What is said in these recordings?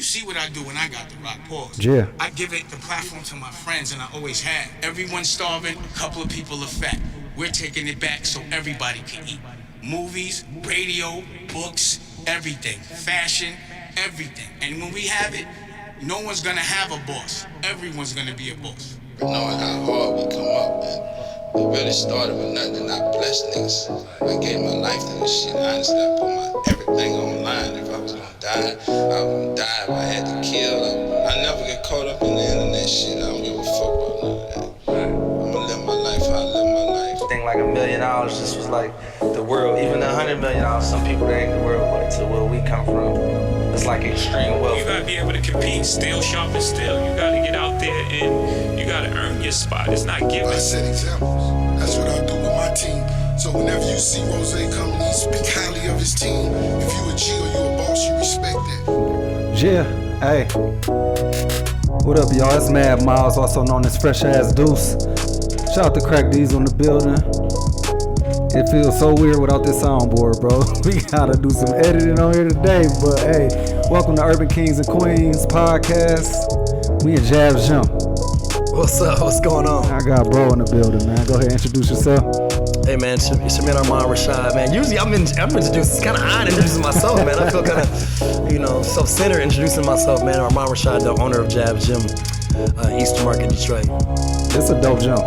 see what I do when I got the rock, pause. Yeah. I give it the platform to my friends, and I always have. Everyone's starving, a couple of people are fat. We're taking it back so everybody can eat. Movies, radio, books, everything. Fashion, everything. And when we have it, no one's gonna have a boss. Everyone's gonna be a boss. Knowing how hard we come up, man. It really started with nothing, and I blessed niggas. I gave my life to this shit. Honestly, I put my everything on the line. If I was gonna die, I was gonna die. If I had to kill, I never get caught up in the internet shit. I don't give a fuck about none of that. I'm gonna live my life how I live my life. Thing like $1 million just was like the world. Even $100 million, some people that ain't the world, but it's where we come from. It's like extreme wealth. You gotta be able to compete, still sharp and still. You gotta get out there and you gotta earn your spot. It's not given. I set examples. That's what I do with my team. So whenever you see Rose coming, he speak highly of his team. If you a G or you a boss, you respect that. Yeah, hey. What up, y'all? It's Mad Myles, also known as Fresh Ass Deuce. Shout out to Crack D's on the building. It feels so weird without this soundboard, bro. We gotta do some editing on here today, but hey, welcome to Urban Kings and Queens podcast. We in Jab's Gym. What's up? What's going on? I got bro in the building, man. Go ahead, introduce yourself. Hey, man, it's your man Armond Rashad, man. Usually I'm introduced. It's kind of odd introducing myself, man. I feel kind of, self-centered introducing myself, man. Armond Rashad, the owner of Jab's Gym, Eastern Market, Detroit. It's a dope gym.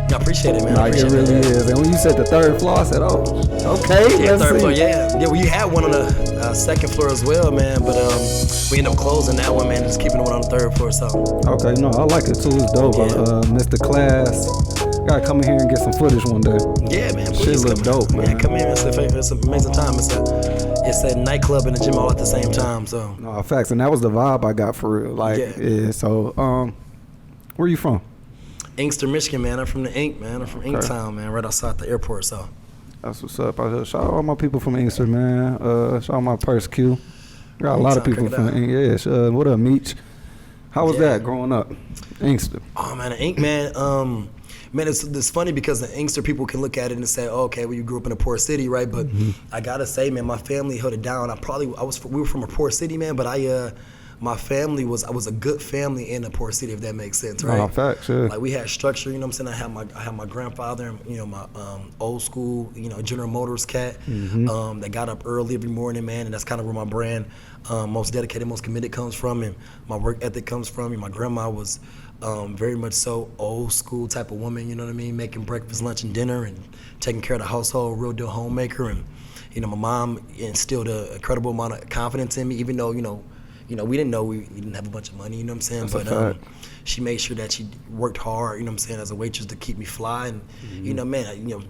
I appreciate it, man. Like, it really is. And when you said the third floor, I said, oh, okay. Yeah, let's third see. floor, yeah. Yeah, well, you had one on the second floor as well, man. But we ended up closing that one, man, and just keeping the one on the third floor, so. Okay, no, I like it too. It's dope. Yeah. Missed the class. Gotta come in here and get some footage one day. Yeah, man. Shit Please look dope, man. Yeah, come in. It's an amazing time. It's a nightclub and a gym all at the same time, so. No, facts. And that was the vibe I got for real. Like, yeah. So, where you from? Inkster, Michigan, man. I'm from the Ink, man. I'm from Inktown, man, right outside the airport, so. That's what's up. Shout out all my people from Inkster, man. Shout out my Purse Q. Got a lot of people from Ink. Yeah, what up, Meech? How was that growing up? Inkster. Oh, man, the Ink, man. Man, it's funny because the Inkster people can look at it and say, oh, okay, well, you grew up in a poor city, right? But I gotta say, man, my family held it down. We were from a poor city, man, but my family was a good family in a poor city, if that makes sense, right? Oh, facts, yeah. Like we had structure, you know what I'm saying? I had my grandfather, my old school, General Motors cat, that got up early every morning, man, and that's kind of where my brand, most dedicated, most committed comes from, and my work ethic comes from. And my grandma was very much so old school type of woman, you know what I mean? Making breakfast, lunch, and dinner, and taking care of the household, real deal homemaker. And my mom instilled an incredible amount of confidence in me, even though we didn't know we didn't have a bunch of money, you know what I'm saying? That's but she made sure that she worked hard, you know what I'm saying, as a waitress to keep me fly. And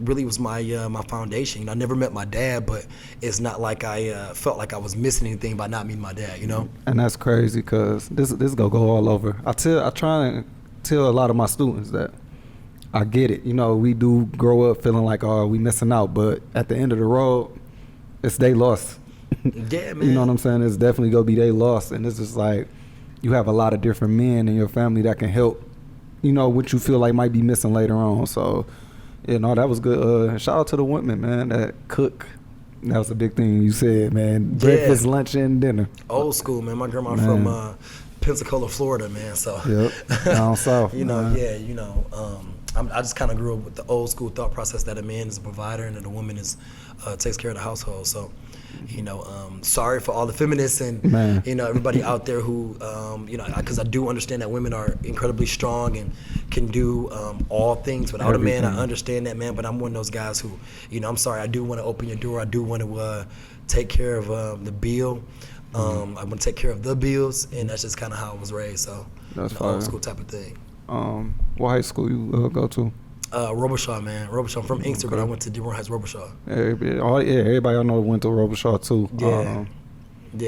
really was my my foundation. I never met my dad, but it's not like I felt like I was missing anything by not meeting my dad, And that's crazy because this gonna go all over. I try and tell a lot of my students that I get it. We do grow up feeling like, oh, we missing out, but at the end of the road, it's they loss. Yeah, man. You know what I'm saying? It's definitely gonna be they loss, and it's just like you have a lot of different men in your family that can help. What you feel like might be missing later on. So, that was good. Shout out to the women, man, that cook. That was a big thing you said, man. Breakfast, lunch, and dinner. Old school, man. My grandma from Pensacola, Florida, man. So. Yep. Down south. I just kind of grew up with the old school thought process that a man is a provider and that a woman takes care of the household. So. Sorry for all the feminists and everybody out there who because I do understand that women are incredibly strong and can do all things without everything. A man. I understand that, man, but I'm one of those guys who I'm sorry, I do want to open your door. I do want to take care of the bill. I want to take care of the bills, and that's just kind of how I was raised. So that's old school type of thing. What high school you go to? Robichaud, man. Robichaud. I'm from Inkster, but I went to Dearborn Heights, Robichaud. Everybody I know went to Robichaud too. Yeah.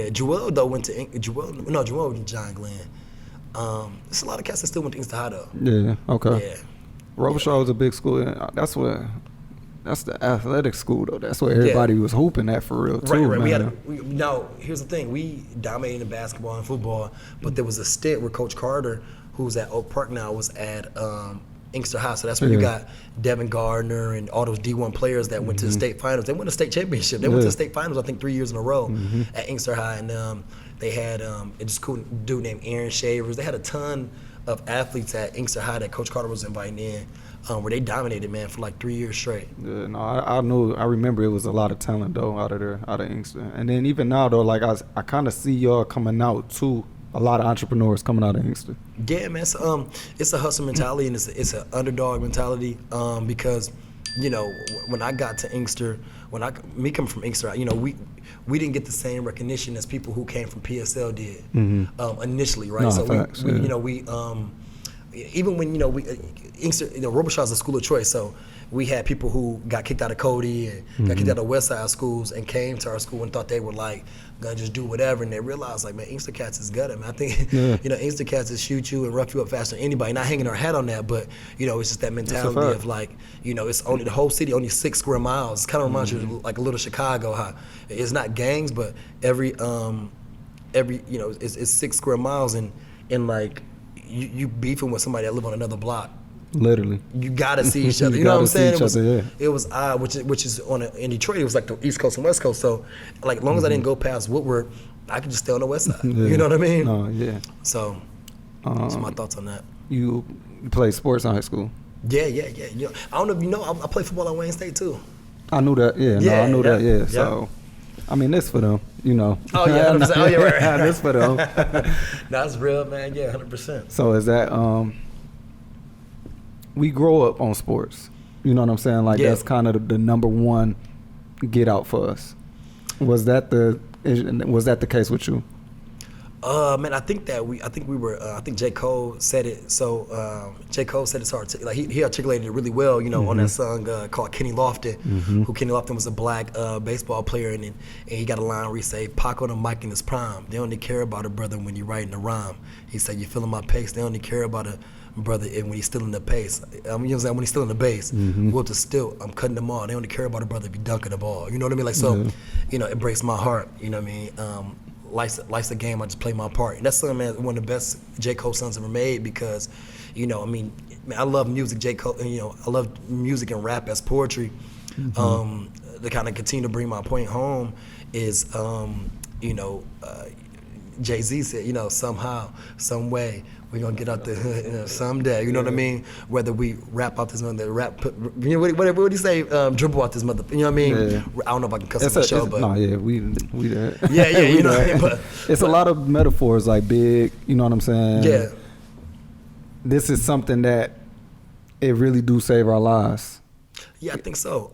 Joel though went to Joel went to John Glenn. There's a lot of cats that still went to Inkster High though. Yeah. Okay. Yeah. Robichaud was a big school. That's the athletic school though. That's where everybody was hooping at for real too. Right. Man. Now here's the thing. We dominated in basketball and football, but there was a stint where Coach Carter, who's at Oak Park now, was at Inkster High, so that's where you got Devin Gardner and all those D1 players that went to the state finals. They won the state championship. They went to the state finals, I think, 3 years in a row at Inkster High. And They had this cool dude named Aaron Shavers. They had a ton of athletes at Inkster High that Coach Carter was inviting in, where they dominated, man, for like 3 years straight. Yeah, no, I remember it was a lot of talent though out of Inkster. And then even now though, like I kind of see y'all coming out too. A lot of entrepreneurs coming out of Inkster. Yeah, man. It's a hustle mentality and it's an underdog mentality because, you know, when I got to Inkster, me coming from Inkster, you know, we didn't get the same recognition as people who came from PSL did initially, right? No, so facts, we you know, we even when, you know, Inkster, you know, Robichaud is a school of choice, so we had people who got kicked out of Cody and got kicked out of West Side schools and came to our school and thought they were like gonna just do whatever, and they realized like, man, Inkster Cats is gutted, man. I think you know, Inkster Cats is shoot you and rough you up faster than anybody. Not hanging our hat on that, but you know, it's just that mentality of like, you know, it's only the whole city, only 6 square miles. It kind of reminds you of like a little Chicago. How it's not gangs, but every you know, it's 6 square miles, and like you beefing with somebody that live on another block. Literally, you gotta see each other. You know what I'm saying? Other, it was odd, which is in Detroit. It was like the East Coast and West Coast. So, like, as long as I didn't go past Woodward, I could just stay on the West Side. You know what I mean? No, yeah. So, that's my thoughts on that. You played sports in high school? Yeah. You know, I don't know if you know, I played football at Wayne State too. I knew that. Yeah, I knew that. Yeah. So, I mean, this for them, you know. Oh yeah, 100%. Oh yeah, right. This for them. That's real, man. Yeah, 100%. So is that we grow up on sports, you know what I'm saying? Like that's kind of the number one get out for us. Was that the case with you? Man, I think J. Cole said it. So J. Cole said it so like he articulated it really well, you know, on that song called Kenny Lofton, who Kenny Lofton was a black baseball player, and he got a line where he say, "Pac on the mic in his prime. They only care about a brother when you're writing a rhyme." He said, "You feeling my pace? They only care about a brother when he's still in the pace. You know what I'm saying? When he's still in the base, with the still, I'm cutting them all. They only care about a brother if you dunking the ball. You know what I mean? Like so, you know, it breaks my heart. You know what I mean? Life's a game. I just play my part. And that's something, man, one of the best J. Cole songs ever made because, you know, I mean, I love music. J. Cole, you know, I love music and rap as poetry. To kind of continue to bring my point home is, you know, Jay-Z said, you know, somehow, some way, we're gonna get out the hood, you know, someday. You know what I mean? Whether we rap out this mother, you know, what do you say? Dribble out this mother. You know what I mean? Yeah. I don't know if I can cuss on the show, but no, we that. Yeah, you know what I mean? But it's a lot of metaphors, like big. You know what I'm saying? Yeah. This is something that it really do save our lives. Yeah, I think so.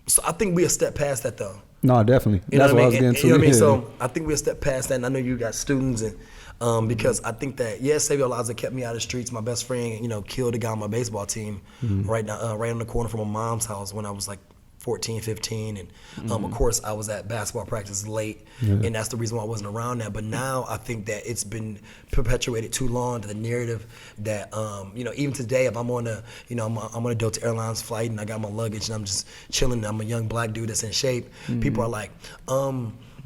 So I think we a step past that though. No, definitely. You know That's what I was mean? getting to. You know what I mean? Yeah. So I think we're a step past that, and I know you got students, and because I think that save your lives that kept me out of the streets. My best friend, you know, killed a guy on my baseball team right on the corner from my mom's house when I was like 14, 15, and of course I was at basketball practice late, and that's the reason why I wasn't around that. But now I think that it's been perpetuated too long to the narrative that you know, even today if I'm on a, you know, I'm on a Delta Airlines flight and I got my luggage and I'm just chilling, I'm a young black dude that's in shape, people are like,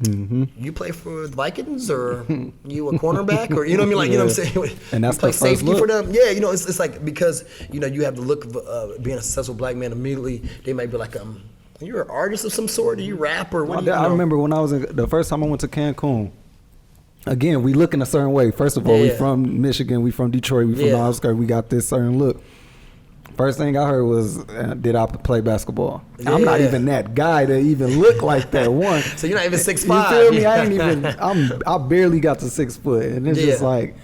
you play for the Vikings or you a cornerback, or you know what I mean, like, you know what I'm saying, and that's you play the first safety look for them. Yeah, you know, it's like, because you know you have the look of being a successful black man, immediately they might be like, you're an artist of some sort, do you rap or what? I remember when I was the first time I went to Cancun. Again, we look in a certain way. First of all, we from Michigan, we from Detroit, we from the outskirts, we got this certain look. First thing I heard was, did I play basketball? I'm not even that guy to even look like that. One. So you're not even 6'5". You feel me? I ain't even. I barely got to 6 foot, and it's just like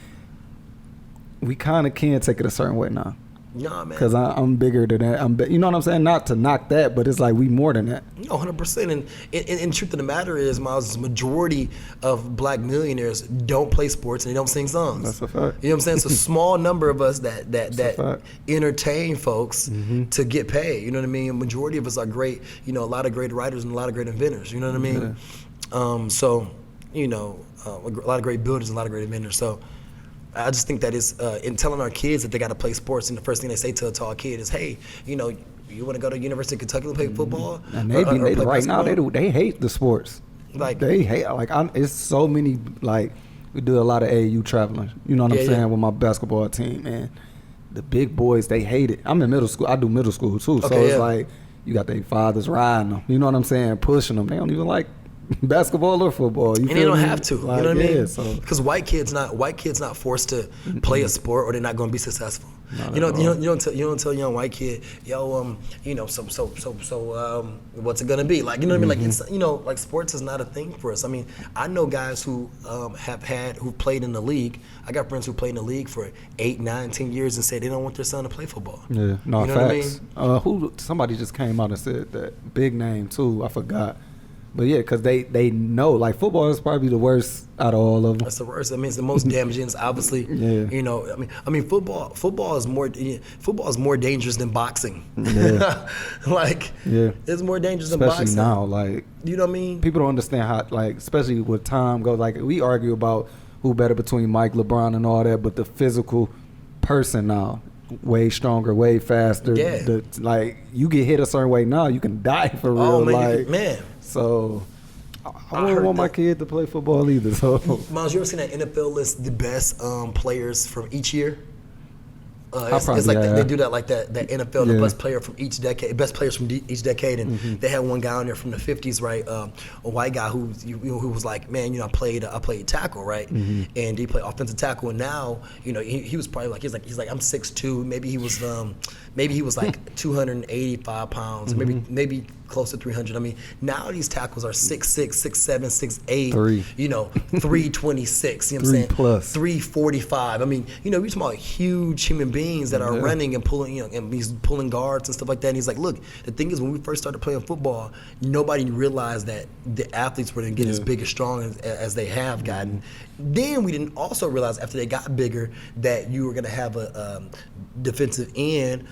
we kind of can take it a certain way now. Nah, man. Because I'm bigger than that. You know what I'm saying? Not to knock that, but it's like we more than that. No, 100%. And the truth of the matter is, Myles, the majority of black millionaires don't play sports and they don't sing songs. That's a fact. You know what I'm saying? It's a small number of us that entertain folks to get paid. You know what I mean? A majority of us are great. You know, a lot of great writers and a lot of great inventors. You know what I mean? Yeah. So, you know, a lot of great builders and a lot of great inventors. So I just think that it's in telling our kids that they got to play sports, and the first thing they say to our kid is, "Hey, you know, you want to go to University of Kentucky to play football?" And they right now they hate the sports. Like they hate it's so many, like we do a lot of AAU traveling. You know what I'm saying, with my basketball team, and the big boys, they hate it. I'm in middle school. I do middle school too, so it's like you got their fathers riding them. You know what I'm saying, pushing them. They don't even like basketball or football. And they don't have to. Like, you know what I mean? So. Because white kids not forced to play a sport, or they're not going to be successful. You don't tell a young white kid, yo, what's it gonna be? Like, you know what I mean? Like, it's, like, sports is not a thing for us. I mean, I know guys who who've played in the league. I got friends who played in the league for 8, 9, 10 years and say they don't want their son to play football. Yeah, no, you know facts. what I mean? Somebody just came out and said that, big name too. I forgot. But yeah, because they know, like, football is probably the worst out of all of them. That's the worst. I mean, it's the most damaging. It's obviously, I mean, football is more dangerous than boxing. Yeah. It's more dangerous than especially boxing. now, like, you know what I mean? People don't understand how, like, especially with time goes. Like, we argue about who better between Mike, LeBron, and all that, but the physical person now, way stronger, way faster. Yeah. Like, you get hit a certain way now, you can die for real. Oh, man, like, man. So I wouldn't want my kid to play football either. So, Myles, you ever seen that NFL list the best players from each year? It's like they do that, like that NFL, the best player from each decade, best players from each decade, and they had one guy on there from the 50s, right? A white guy who was like, man, I played tackle, right? And he played offensive tackle, and now, he was probably like, he's like I'm 6'2", maybe he was like 285 pounds, maybe close to 300. I mean, now these tackles are 6'6", 6'7", 6'8", 326. You know what I'm saying? 345. I mean, we're talking about huge human beings that are running and pulling, and he's pulling guards and stuff like that. And he's like, look, the thing is, when we first started playing football, nobody realized that the athletes were going to get as big and strong as they have gotten. Then we didn't also realize after they got bigger that you were going to have a defensive end,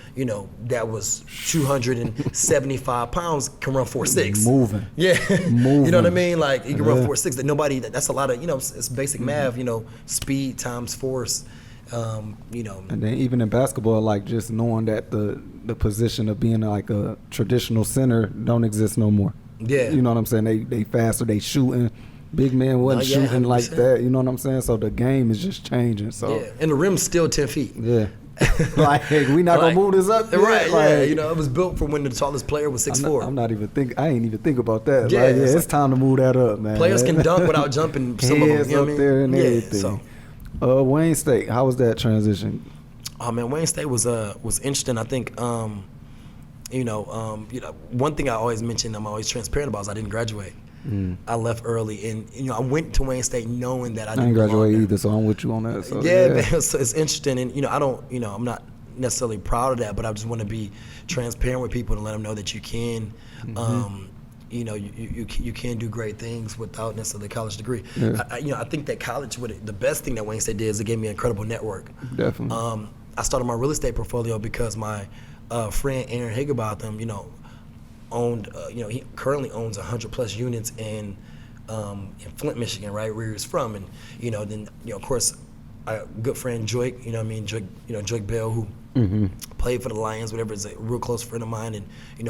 that was 275 pounds, can run 4'6". Moving. Yeah. Moving. You know what I mean? Like, you can run 4'6". That's a lot of, it's basic math, speed times force. And then even in basketball, like, just knowing that the position of being like a traditional center don't exist no more. Yeah. You know what I'm saying? They faster, they shooting. Big man wasn't shooting 100%. Like that. You know what I'm saying? So the game is just changing. So and the rim's still 10 feet. Yeah. Like, we not gonna move this up yet? Right, like, it was built for when the tallest player was 6'4". I ain't even think about that. Yeah, like, it's time to move that up, man. Players can dunk without jumping. Some of them, up there and everything. So, Wayne State, how was that transition? Oh man, Wayne State was interesting. I think one thing I always mention, I'm always transparent about, is I didn't graduate. I left early, and I went to Wayne State knowing that I didn't graduate either, so I'm with you on that. So, man, it's interesting, and I'm not necessarily proud of that, but I just want to be transparent with people and let them know that you can, you can do great things without necessarily a college degree. Yeah. I think that college, the best thing that Wayne State did is it gave me an incredible network. Definitely. I started my real estate portfolio because my friend Aaron Higginbotham, he currently owns 100+ units in Flint, Michigan, right where he was from, and then of course, a good friend Joik, Joik Bell, who played for the Lions, whatever, is a real close friend of mine, and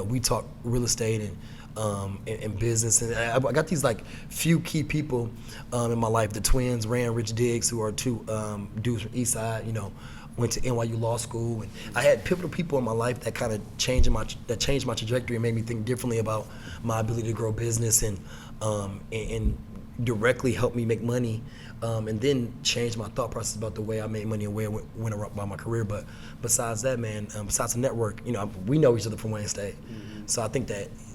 we talk real estate and business, and I got these like few key people in my life. The twins, Ray and Rich Diggs, who are two dudes from East Side, went to NYU Law School, and I had pivotal people in my life that kind of changed my trajectory and made me think differently about my ability to grow business and directly help me make money, and then change my thought process about the way I made money and where I went about my career. But besides that, man, besides the network, we know each other from Wayne State, so I think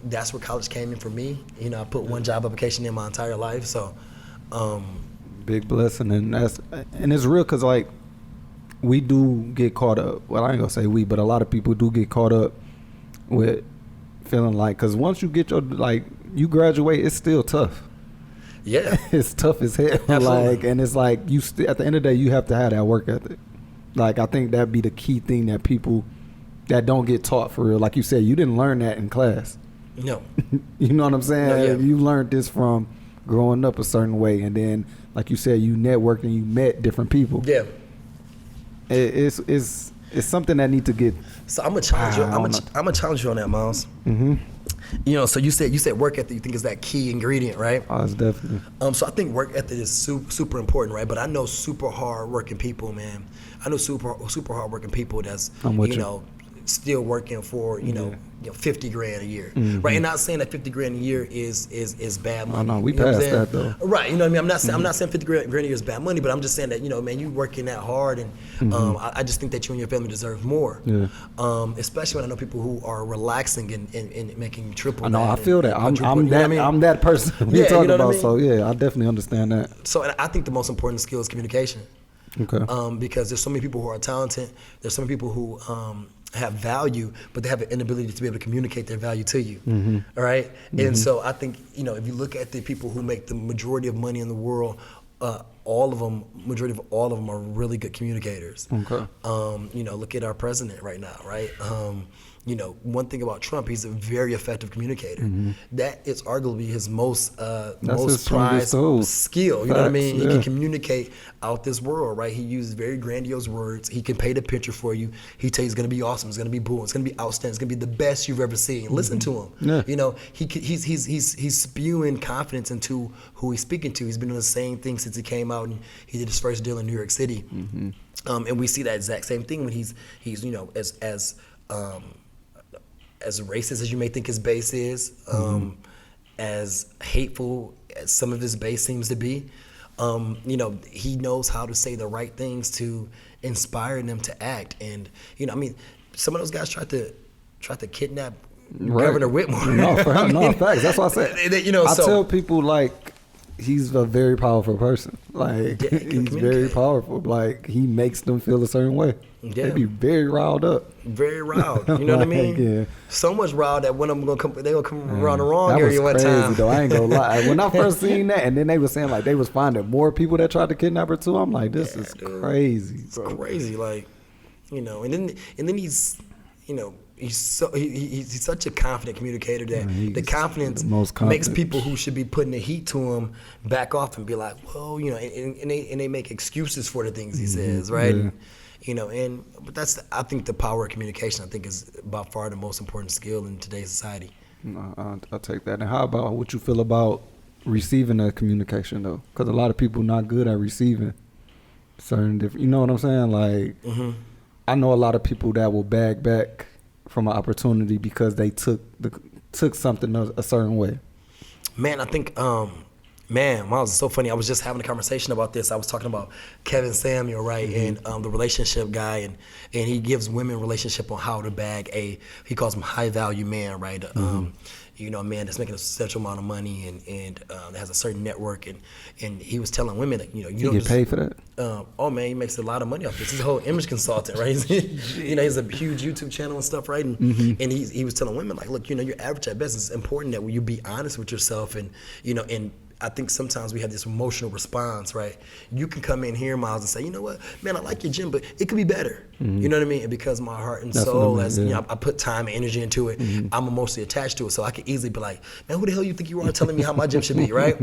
that's where college came in for me. I put one job application in my entire life, so big blessing, and it's real, because like, we do get caught up. Well, I ain't gonna say we, but a lot of people do get caught up with feeling like, because once you get you graduate, it's still tough. Yeah, it's tough as hell. Like, and it's like at the end of the day, you have to have that work ethic. Like, I think that'd be the key thing that people that don't get taught for real. Like you said, you didn't learn that in class. No. You know what I'm saying? No, yeah. You learned this from growing up a certain way, and then, like you said, you networked and you met different people. Yeah. It's something that need to get. So I'm gonna challenge you. I'm gonna challenge you on that, Myles. So you said work ethic. You think is that key ingredient, right? Oh, it's definitely. So I think work ethic is super important, right? But I know super hard working people, man. I know super hard working people that's still working for, you know, 50 grand a year, right? And not saying that 50 grand a year is bad money. Oh, no, we you know passed that though. Right, you know what I mean? I'm not saying 50 grand a year is bad money, but I'm just saying that, you know, man, you working that hard, and I just think that you and your family deserve more. Yeah. Especially when I know people who are relaxing and making triple. I know, I feel that. I'm quadruple, that. I'm that person we talking about. mean? So yeah, I definitely understand that. So, and I think the most important skill is communication. Okay. Because there's so many people who are talented. There's so many people who have value, but they have an inability to be able to communicate their value to you. All right. And so I think, you know, if you look at the people who make the majority of money in the world, majority of all of them are really good communicators. Okay. You know, look at our president right now, right? You know, one thing about Trump, he's a very effective communicator. That is arguably his most prized skill. You know what I mean? He can communicate out this world, right? He uses very grandiose words. He can paint a picture for you. He tells you it's going to be awesome. It's going to be boom. It's going to be outstanding. It's going to be the best you've ever seen. Listen to him. Yeah. You know, he's spewing confidence into who he's speaking to. He's been doing the same thing since he came out and he did his first deal in New York City. And we see that exact same thing when he's you know, as racist as you may think his base is, as hateful as some of his base seems to be, you know, he knows how to say the right things to inspire them to act. And, you know, I mean, some of those guys tried to kidnap Governor Whitmore. No, facts. That's what I said. You know, I tell people, like, he's a very powerful person. Like, he's very powerful. Like, he makes them feel a certain way. Yeah. They be very riled up. Very riled. You know what I mean? Yeah. So much riled that one of them they gonna come around the wrong that area was one crazy, time. Though. I ain't gonna lie. When I first seen that, and then they were saying like they was finding more people that tried to kidnap her too. I'm like, this is crazy. It's crazy. Like, you know, and then he's, you know, he's such a confident communicator that the confidence makes people who should be putting the heat to him back off and be like, well, you know, and they make excuses for the things he says, right? Yeah. And, you know, but that's, I think the power of communication, I think, is by far the most important skill in today's society. I'll take that. And how about what you feel about receiving that communication though? Because a lot of people not good at receiving certain different, you know what I'm saying? Like, I know a lot of people that will bag back from an opportunity because they took something a certain way. Man, I think, Myles, it's so funny. I was just having a conversation about this. I was talking about Kevin Samuel, right, and the relationship guy, and he gives women relationship on how to bag he calls him high value man, right? You know, a man that's making a substantial amount of money and has a certain network, and he was telling women that, you know, you don't get paid for that. Oh man, he makes a lot of money off this. He's a whole image consultant, right? You know, he's a huge YouTube channel and stuff, right? And he was telling women like, look, you know, you're average at best. It's important that you be honest with yourself, and you know, and I think sometimes we have this emotional response, right? You can come in here, Myles, and say, you know what, man, I like your gym, but it could be better. You know what I mean? And because my heart and soul, you know, I put time and energy into it, I'm emotionally attached to it, so I could easily be like, man, who the hell you think you are telling me how my gym should be, right?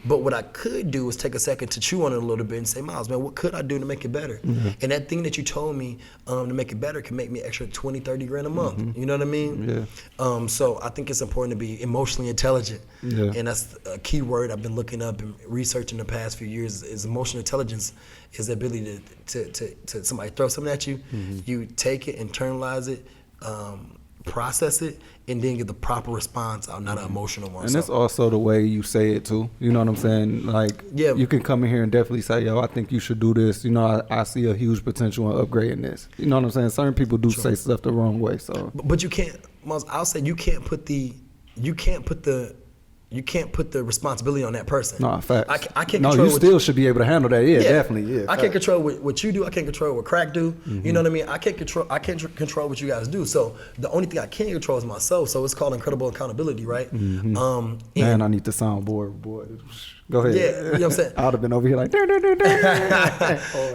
But what I could do is take a second to chew on it a little bit and say, Myles, man, what could I do to make it better? And that thing that you told me to make it better can make me extra 20, 30 grand a month. You know what I mean? So I think it's important to be emotionally intelligent. And that's a key word I've been looking up and researching the past few years is emotional intelligence is the ability to somebody throw something at you, you take it, internalize it, process it, and then get the proper response out, not an emotional one. And it's also the way you say it too. You know what I'm saying? Like, you can come in here and definitely say, yo, I think you should do this. You know, I see a huge potential in upgrading this. You know what I'm saying? Certain people do say stuff the wrong way. So, but you can't, Myles, I'll say you can't put the responsibility on that person. No, facts. I can't no, control. You still should be able to handle that. Yeah, definitely. Yeah, I can't control what you do. I can't control what Crack do. You know what I mean? I can't control what you guys do. So the only thing I can control is myself. So it's called incredible accountability, right? Man, I need the soundboard, boy. Go ahead. Yeah, you know what I'm saying? I would have been over here like,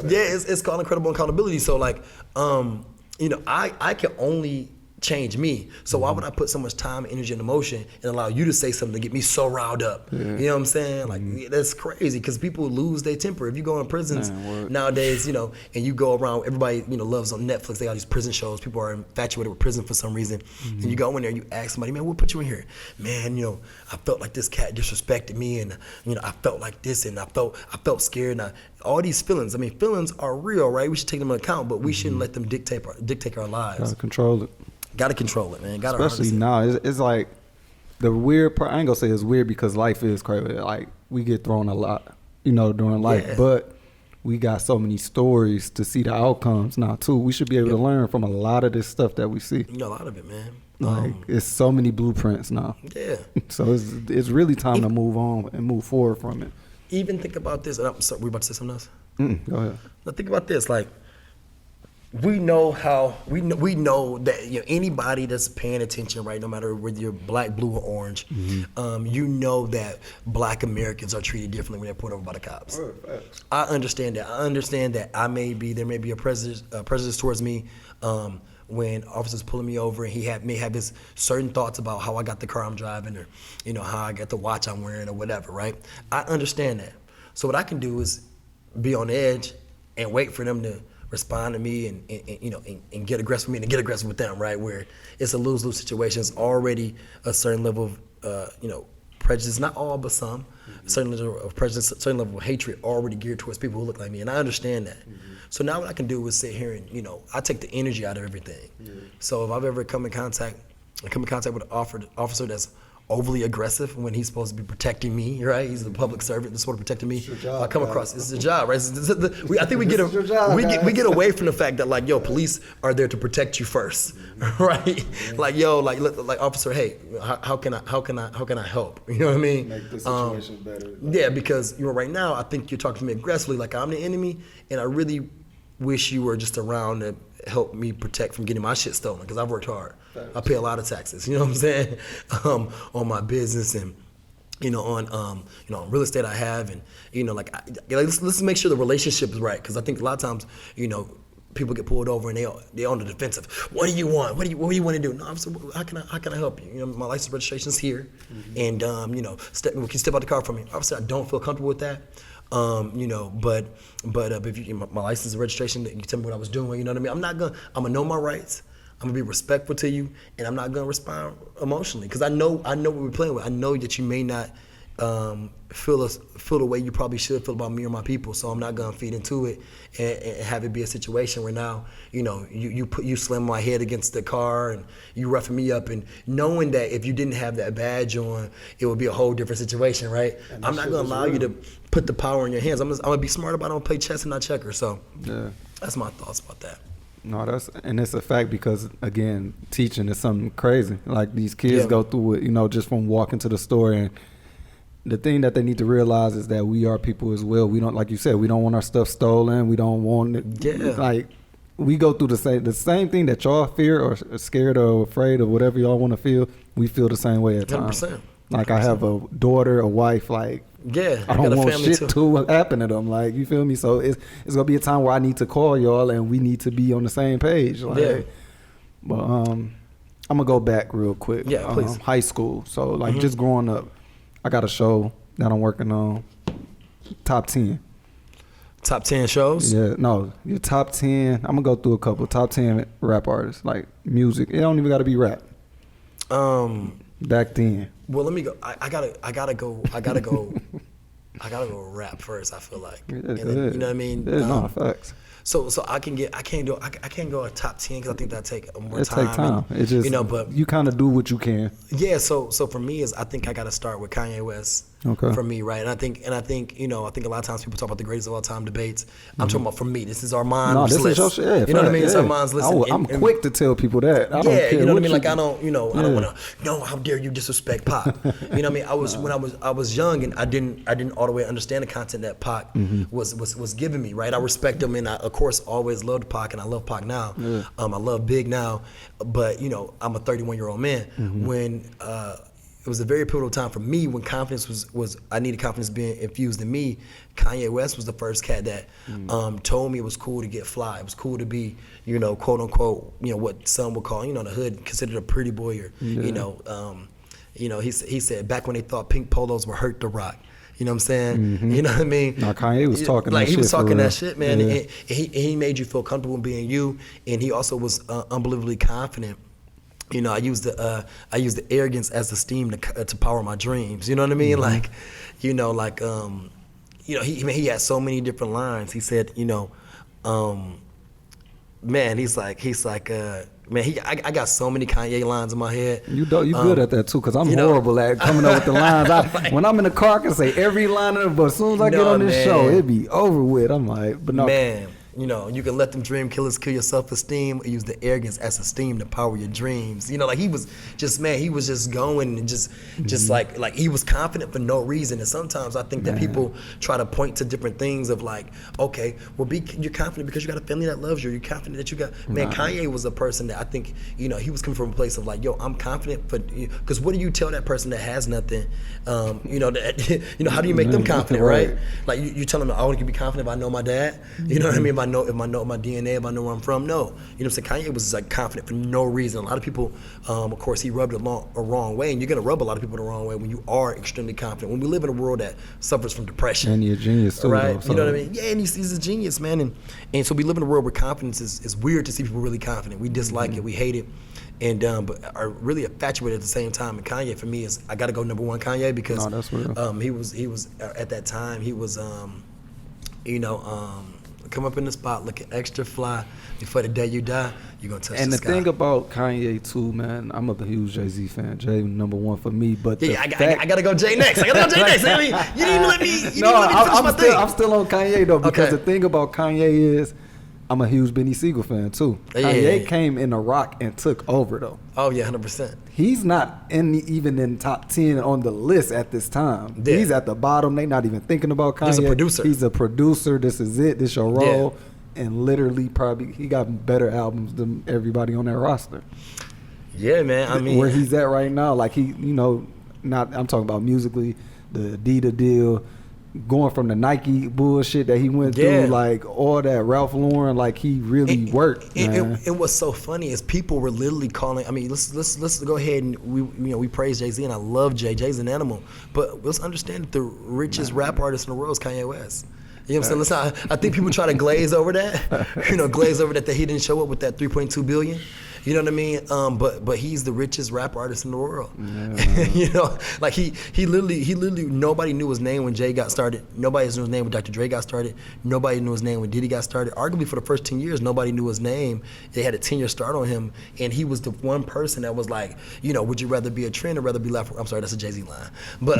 it's called incredible accountability. So like, you know, I can only change me. So why would I put so much time, energy, and emotion and allow you to say something to get me so riled up? You know what I'm saying? Like, that's crazy, because people lose their temper. If you go in prisons nowadays, you know, and you go around, everybody, you know, loves on Netflix, they got these prison shows. People are infatuated with prison for some reason. And you go in there and you ask somebody, man, what put you in here? Man, you know, I felt like this cat disrespected me, and, you know, I felt like this, and I felt scared, and all these feelings. I mean, feelings are real, right? We should take them into account, but we shouldn't let them dictate our lives. Gotta control it. Gotta control it, man. Gotta Especially now, it's like the weird part. I ain't gonna say it's weird because life is crazy. Like, we get thrown a lot, you know, during life, but we got so many stories to see the outcomes now too. We should be able to learn from a lot of this stuff that we see. You know, a lot of it, man. Like, it's so many blueprints now. Yeah. So it's really time to move on and move forward from it. Even think about this. And I'm sorry, we about to say something else? Go ahead. Now think about this. Like, we know that, you know, anybody that's paying attention, right, no matter whether you're black, blue, or orange, you know that black Americans are treated differently when they're pulled over by the cops. I understand that. There may be a prejudice towards me when officers pulling me over, and he may have his certain thoughts about how I got the car I'm driving, or, you know, how I got the watch I'm wearing, or whatever, right? I understand that. So what I can do is be on edge and wait for them to respond to me and you know, and get aggressive with me and get aggressive with them, right? Where it's a lose-lose situation. It's already a certain level of, you know, prejudice, not all, but some, a certain level of prejudice, a certain level of hatred already geared towards people who look like me, and I understand that. So now what I can do is sit here and, you know, I take the energy out of everything. So if I've ever come in contact with an officer that's overly aggressive when he's supposed to be protecting me, right? He's the public servant that's supposed to protect me. If I come across, it's a job, right? I think we get away from the fact that, like, yo, police are there to protect you first, right? Like, yo, like officer, hey, how can I help? You know what I mean? Make the situation better. Yeah, because, you know, right now I think you're talking to me aggressively, like I'm the enemy, and I really wish you were just around to help me protect from getting my shit stolen, because I've worked hard. I pay a lot of taxes, you know what I'm saying, on my business, and, you know, on real estate I have, and, you know, like let's make sure the relationship is right, because I think a lot of times, you know, people get pulled over and they're on the defensive. What do you want? What do you want to do? No, I'm saying, how can I help you? You know, my license registration's here, and you know, can you step out the car for me? Obviously, I don't feel comfortable with that. You know, but if you, my license and registration, you tell me what I was doing, you know what I mean? I'm gonna know my rights. I'm gonna be respectful to you, and I'm not gonna respond emotionally, because I know what we're playing with. I know that you may not feel the way you probably should feel about me or my people, so I'm not gonna feed into it and have it be a situation where now, you know, you slam my head against the car and you roughing me up, and knowing that if you didn't have that badge on, it would be a whole different situation, right? I'm not gonna allow you to put the power in your hands. I'm gonna be smart about it. I'm gonna play chess and not checkers. So that's my thoughts about that. No, it's a fact, because, again, teaching is something crazy. Like, these kids go through it, you know, just from walking to the store, and the thing that they need to realize is that we are people as well. We don't, like you said, we don't want our stuff stolen. We don't want it. Like, we go through the same thing that y'all fear or scared or afraid or whatever y'all want to feel. We feel the same way at times. 100%. Like, I have a daughter, a wife, like, I don't want shit to happen to them. Like, you feel me? So it's gonna be a time where I need to call y'all and we need to be on the same page. Like, but I'm gonna go back real quick. Yeah, please. High school. So, like, just growing up, I got a show that I'm working on. Top 10. Top 10 shows? Yeah, no, your top 10. I'm gonna go through a couple. Top 10 rap artists, like music. It don't even gotta be rap. Back then. Well, let me go. I gotta go rap first. I feel like, and then, you know what I mean. Yeah, no, facts. So I can't go a top 10, because I think that take more time. It take time. It just, you know, but you kind of do what you can. Yeah. So for me, I think I got to start with Kanye West. Okay. For me, right? And I think you know, I think a lot of times people talk about the greatest of all time debates. I'm talking about, for me, this is Armond's list. Is your shit. You know what I mean? It's Armond's list. I'm quick to tell people that. I don't care, you know what I mean? Like, I don't want to. No, how dare you disrespect Pac? You know what I mean? When I was young, and I didn't all the way understand the content that Pac was giving me. Right? I respect him, and I, of course, always loved Pac, and I love Pac now. I love Big now, but, you know, I'm a 31-year-old man. When it was a very pivotal time for me when confidence was I needed confidence being infused in me. Kanye West was the first cat that told me it was cool to get fly. It was cool to be, you know, quote unquote, you know, what some would call, you know, in the hood considered a pretty boy, or you know, he said back when they thought pink polos were hurt to rock. You know what I'm saying? You know what I mean? No, Kanye was talking like that he was shit for talking real. that shit, man. Yeah. And he made you feel comfortable being you, and he also was unbelievably confident. You know, I use the arrogance as esteem to power my dreams. You know what I mean? Like, you know, like you know, he had so many different lines. He said, you know, man, he's like, man, I got so many Kanye lines in my head. You good at that too, because I'm you know, horrible at coming up with the lines. When I'm in the car, I can say every line of it, but as soon as I get on this show, it be over with. I'm like, but no. Man, you know, you can let them dream killers kill your self-esteem, or use the arrogance as esteem to power your dreams. You know, like he was just, man, he was just going and just like he was confident for no reason. And sometimes I think that people try to point to different things of like, okay, well, you're confident because you got a family that loves you. You're confident that you got, man, Kanye was a person that I think, you know, he was coming from a place of like, yo, I'm confident, because what do you tell that person that has nothing? You know, that, you know, how do you make them confident, right? Like you tell them, I only can be confident if I know my dad. You know what I mean? If I know my DNA, if I know where I'm from, no. You know what I'm saying? Kanye was like confident for no reason. A lot of people, of course, he rubbed it a wrong way, and you're gonna rub a lot of people the wrong way when you are extremely confident. When we live in a world that suffers from depression, And you're a genius too, right? though, so. You know what I mean? Yeah, and he's a genius, man. And so we live in a world where confidence is weird to see people really confident. We dislike it, we hate it, and but are really infatuated at the same time. And Kanye for me is, I gotta go number one Kanye, because that's real. he was at that time, he was you know, come up in the spot looking extra fly. Before the day you die, you're gonna touch And the the sky. thing about Kanye too, man, I'm a huge Jay-Z fan. Jay number one for me, but I gotta go Jay next. I mean, you didn't even let me. You didn't No, even let me finish my thing. I'm still on Kanye though, because Okay. the thing about Kanye is, I'm a huge Benny Siegel fan too. Yeah. Kanye came in the rock and took over though. Oh yeah, 100%. He's not even in top 10 on the list at this time. Yeah. He's at the bottom. They not even thinking about Kanye. He's a producer. He's a producer. This is it. This your role. And literally, probably he got better albums than everybody on that roster. Yeah, man. I mean, Where he's at right now, like he, you know, I'm talking about musically, the Adidas deal, going from the Nike bullshit that he went through, like all that Ralph Lauren, like he really worked. And what's so funny is people were literally calling. I mean, let's go ahead and we praise Jay-Z, and I love Jay. Jay's an animal, but let's understand that the richest rap artist in the world is Kanye West. You know what I'm saying? I think people try to glaze over that. You know, glaze over that he didn't show up with that 3.2 billion. You know what I mean? But he's the richest rap artist in the world. Yeah, you know, like he literally nobody knew his name when Jay got started. Nobody knew his name when Dr. Dre got started. Nobody knew his name when Diddy got started. Arguably for the first 10 years, nobody knew his name. They had a 10-year start on him, and he was the one person that was like, you know, would you rather be a trend or rather be left? I'm sorry, that's a Jay-Z line. But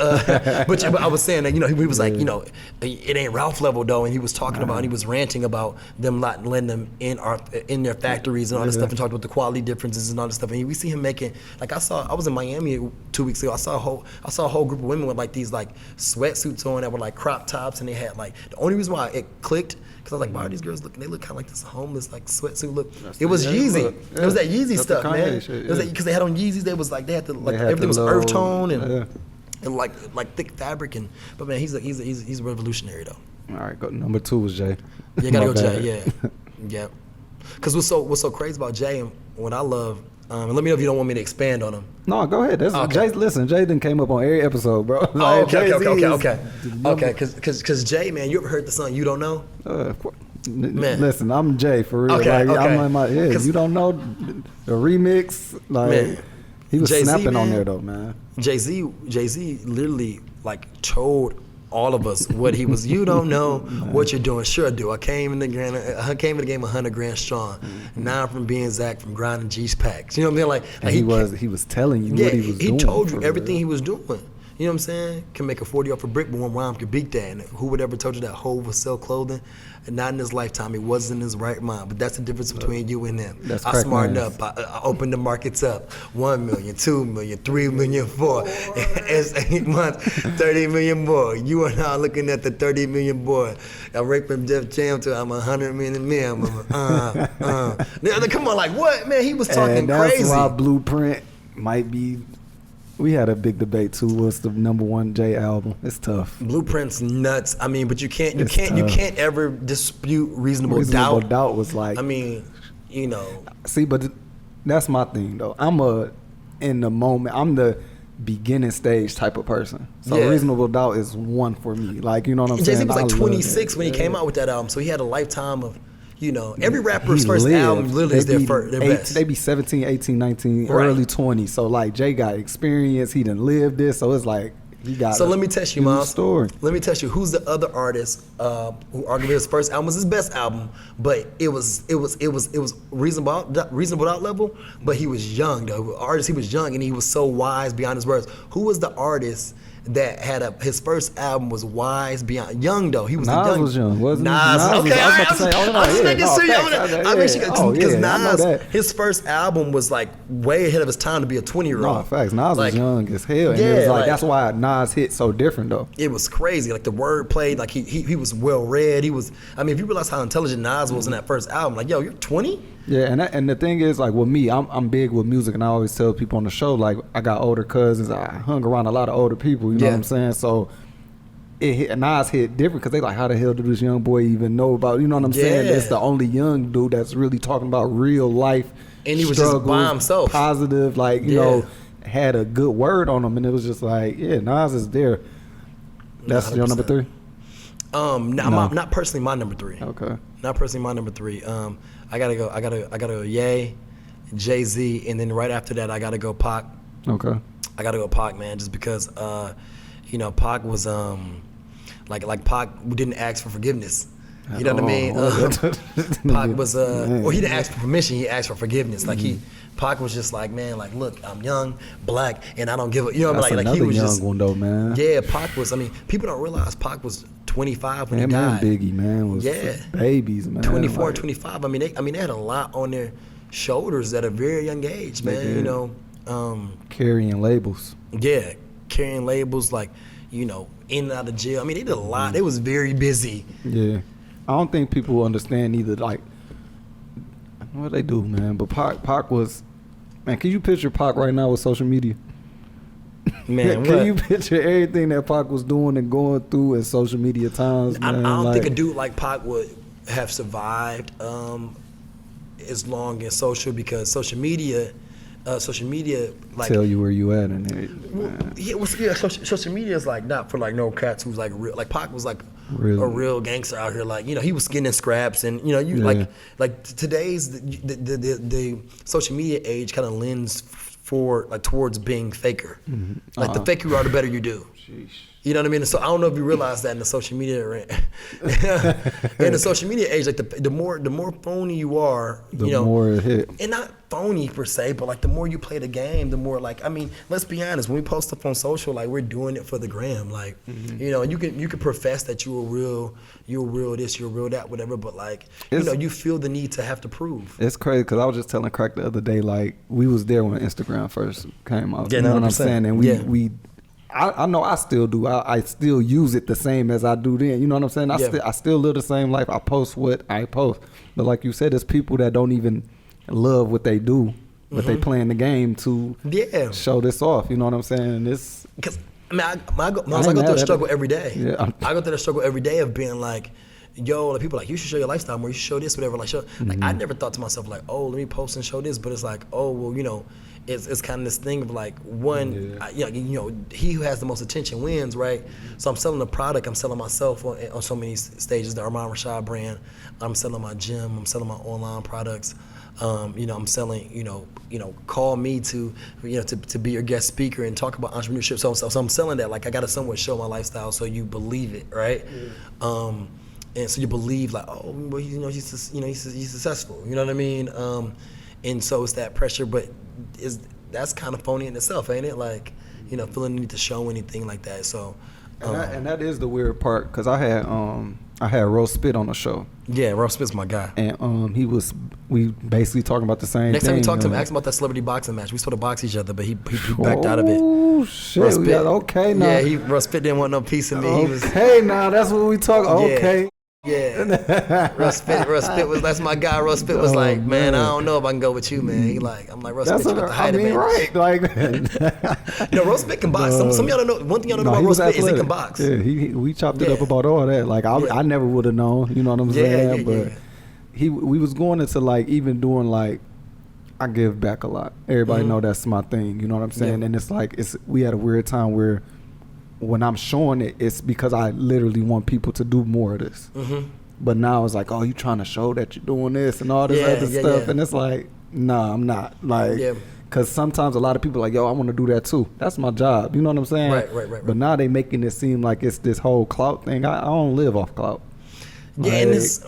but I was saying that, you know, he was like, you know, it ain't Ralph level though, and he was talking about, and he was ranting about them not letting them in their factories and all this stuff, and talked about the quality differences and all this stuff. And we see him making, like I was in Miami 2 weeks ago. I saw a whole group of women with like these like sweatsuits on that were like crop tops, and they had like, the only reason why it clicked, because I was like, why are these girls looking? They look kind of like this homeless like sweatsuit look. It was Yeezy. It was that Yeezy stuff, man. It was because they had on Yeezys. They was like, they had to like, everything was earth tone and like thick fabric. And but man, he's a revolutionary though. All right, go number 2 was Jay. You gotta go Jay, yeah. Because what's so crazy about Jay, and what I love, and let me know if you don't want me to expand on him. No, go ahead. That's Okay. Jay. Listen, Jay done came up on every episode, bro. Oh, Like, okay. Because Jay, man, you ever heard the song "You Don't Know"? Of course. Man. Listen, I'm Jay for real. Okay, like, okay. I'm like, you don't know the remix. Like, Man. he was Jay-Z, snapping on man. there though, man. Jay-Z literally like told all of us what he was. You don't know what you're doing. Sure do. I came in the game $100,000 strong. Now I'm from being Zach from grinding G's packs. You know what I mean? Like he was telling you what he was doing. He told you for everything real. he was doing. You know what I'm saying? Can make a 40 off a brick, but one rhyme could beat that. And who would ever told you that Hov would sell clothing? And not in his lifetime. He wasn't in his right mind. But that's the difference between you and him. That's I crack smartened man's. up. I opened the markets up. 1 million, 2 million, 3 million, 4. It's 8 months, 30 million more. You are now looking at the 30 million boy. I raped from Def Jam to I'm 100 million man. Now, come on, like what? Man, he was talking And that's crazy. why Blueprint might be We had a big debate too. What's the number one J album? It's tough. Blueprint's nuts. I mean, but you can't ever dispute Reasonable Reasonable Doubt. Doubt was like. I mean, you know. See, but that's my thing though. I'm in the moment. I'm the beginning stage type of person. So Reasonable Doubt is one for me. Like, you know what I'm saying? Jay-Z was like 26 when he came out with that album, so he had a lifetime of, you know, every rapper's first album literally is their best. They be 17, 18, 19, early 20. So like Jay got experience. He done lived this. So it's like he got. So let me test you, Myles. Story. Let me test you. Who's the other artist who arguably his first album was his best album, but it was reasonable doubt level, but he was young though. Artist, he was young and he was so wise beyond his words. Who was the artist that had his first album was wise beyond young though? He was Nas was young, wasn't he? Nas. Okay, I was just making sure. Because Nas, his first album was like way ahead of his time to be a 20-year-old. No, facts. Nas was young as hell, and it was like that's why Nas hit so different though. It was crazy. Like the wordplay, like he was well read. He was. I mean, if you realize how intelligent Nas was in that first album, like yo, you're 20. Yeah, and the thing is, like with me, I'm big with music, and I always tell people on the show, like I got older cousins, I hung around a lot of older people, you know what I'm saying? So Nas hit different because they like, how the hell did this young boy even know about, you know what I'm saying? It's the only young dude that's really talking about real life, and he was just by himself, positive, like you know, had a good word on him, and it was just like, Nas is there. That's 100%. Your number 3. Not personally my number 3. Okay. Not personally my number 3. I gotta go Ye, Jay-Z, and then right after that I gotta go Pac. Okay. I gotta go Pac, man, just because you know, Pac was like Pac didn't ask for forgiveness. You know what I mean? Pac was or he didn't ask for permission, he asked for forgiveness. Like Pac was just like, man, like look, I'm young, black, and I don't give a, you know, that's like he was young just one though, man. Yeah, Pac was. I mean, people don't realize Pac was 25 when he man, died. Biggie, man, was babies, man. 24 and 25. I mean, they had a lot on their shoulders at a very young age, man. You know, carrying labels. Yeah, carrying labels, like, you know, in and out of jail. I mean, they did a lot. They was very busy. Yeah, I don't think people understand either. Like, what they do, man. But Pac was, man. Can you picture Pac right now with social media? Man, can you picture everything that Pac was doing and going through in social media times, man? I don't think a dude like Pac would have survived as long as because social media like tell you where you at and everything. Social media is like not for like no cats who's like real. Like Pac was like a real gangster out here. Like, you know, he was getting in scraps, and you know, like today's the social media age kind of lends towards being faker. Like the faker you are, the better you do. Sheesh. You know what I mean? So I don't know if you realize that in the social media in the social media age, like the more phony you are, the more it hit. And not phony per se, but like the more you play the game, the more, like, I mean, let's be honest, when we post stuff on social, like we're doing it for the gram. Like, you know, you can profess that you're real this, you're real that, whatever, but like, you know, you feel the need to have to prove. It's crazy because I was just telling Crack the other day, like we was there when Instagram first came out. You know what I'm saying? And we I know I still do. I still use it the same as I do then. You know what I'm saying? I still live the same life. I post what I post. But like you said, there's people that don't even love what they do, but they playing the game to show this off. You know what I'm saying? It's because I mean, I go through a struggle every day. Yeah. I go through the struggle every day of being like, yo, like people are like, you should show your lifestyle more, you should show this, whatever. Like, like I never thought to myself like, oh, let me post and show this. But it's like, oh, well, you know, it's kind of this thing of like, one, you know, he who has the most attention wins, right? So I'm selling a product, I'm selling myself on so many stages, the Armond Rashad brand. I'm selling my gym, I'm selling my online products. You know, I'm selling, you know, call me to be your guest speaker and talk about entrepreneurship. So I'm selling that. Like, I got to somewhat show my lifestyle so you believe it, right? And so you believe like, oh, well, he's successful. You know what I mean? And so it's that pressure, but that's kind of phony in itself, ain't it? Like, you know, feeling the need to show anything like that. So, and that is the weird part, because I had Rose Spit on the show. Yeah, Rose Spit's my guy. And we basically talking about the same Next thing. Next time we talk to him, ask him about that celebrity boxing match. We supposed to box each other, but he backed out of it. Oh shit! Okay now. Yeah, Rose Spit didn't want no piece of me. Okay, now that's what we talk. Okay. Yeah, Russ Pitt was that's my guy. Russ Pitt was like, man, I don't know if I can go with you, man. He like, I'm like, Russ Pitt, you got the height advantage. Right? Like, no, Russ Pitt can box. Some of y'all don't know. One thing y'all don't know about Russ Pitt is he can box. Yeah, we chopped it up about all that. Like I never would have known. You know what I'm saying? But we was going into like even doing like. I give back a lot. Everybody know that's my thing. You know what I'm saying? And it's like we had a weird time where when I'm showing it, it's because I literally want people to do more of this. But now it's like, oh, you trying to show that you're doing this and all this other stuff, and it's like, nah, I'm not. Like, because sometimes a lot of people are like, yo, I want to do that too. That's my job. You know what I'm saying? Right. But now they making it seem like it's this whole clout thing. I don't live off clout. Yeah, like, and it's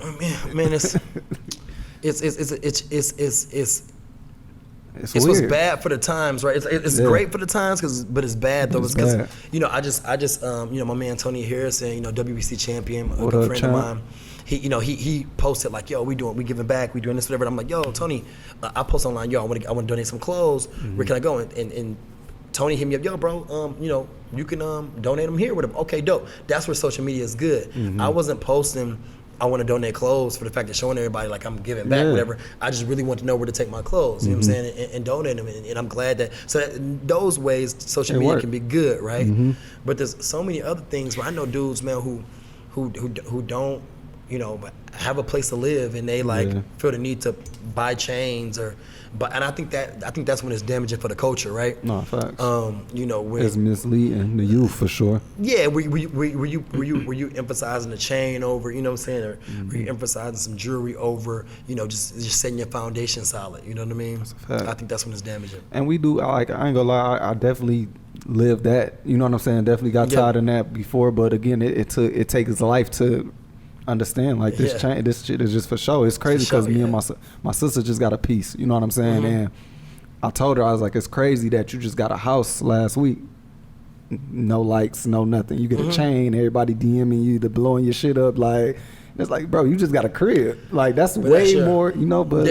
it's what's bad for the times, right? It's great for the times, but it's bad though. Because I just my man Tony Harrison, WBC champion, a good friend of mine. He posted like, yo, we giving back, we doing this, whatever. And I'm like, yo, Tony, I post online, yo, I want to donate some clothes. Where can I go? And Tony hit me up, yo, bro, you can donate them here with him. Okay, dope. That's where social media is good. I wasn't posting, I want to donate clothes for the fact of showing everybody like I'm giving back, whatever. I just really want to know where to take my clothes, you know what I'm saying, and donate them. And I'm glad that those ways social media can be good, right? But there's so many other things where I know dudes, man, who don't, have a place to live, and they feel the need to buy chains and I think that's when it's damaging for the culture, right? No, facts. When it's misleading the youth for sure. Yeah, were you emphasizing the chain over, you know what I'm saying, or were you emphasizing some jewelry over, just setting your foundation solid, you know what I mean? I think that's when it's damaging. And we do, I ain't gonna lie, I definitely lived that, you know what I'm saying? Definitely got tired in that before, but again, it takes life to understand like this shit is just for show. It's crazy because me and my sister just got a piece, you know what I'm saying? And I told her, I was like, it's crazy that you just got a house last week, no likes, no nothing. You get a chain, everybody DMing you, blowing your shit up. Like, it's like, bro, you just got a crib. Like, that's way more, but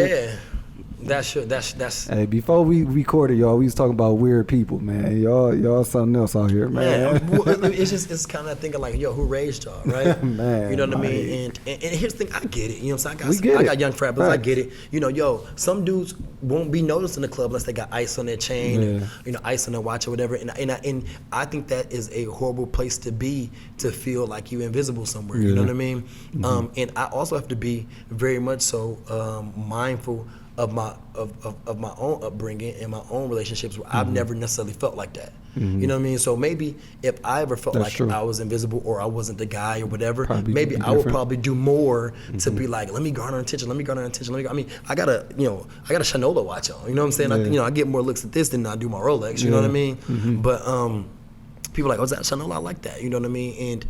that's hey, before we recorded, y'all, we was talking about weird people, man. Y'all something else out here, man. It's kind of thinking like, yo, who raised y'all, right? Man, you know what I mean? And here's the thing, I get it. You know what I'm saying? I got young frat brothers, I get it. Some dudes won't be noticed in the club unless they got ice on their chain, or, ice on their watch or whatever. And I think that is a horrible place to be, to feel like you're invisible somewhere. You know what I mean? And I also have to be very much so mindful of my own upbringing and my own relationships where I've never necessarily felt like that. You know what I mean? So maybe if I ever felt I was invisible or I wasn't the guy or whatever, maybe I would probably do more to be like, let me garner attention. I got a Shinola watch on. You know what I'm saying? I get more looks at this than I do my Rolex. You know what I mean? But people are like, oh, is that Shinola? I like that. You know what I mean? And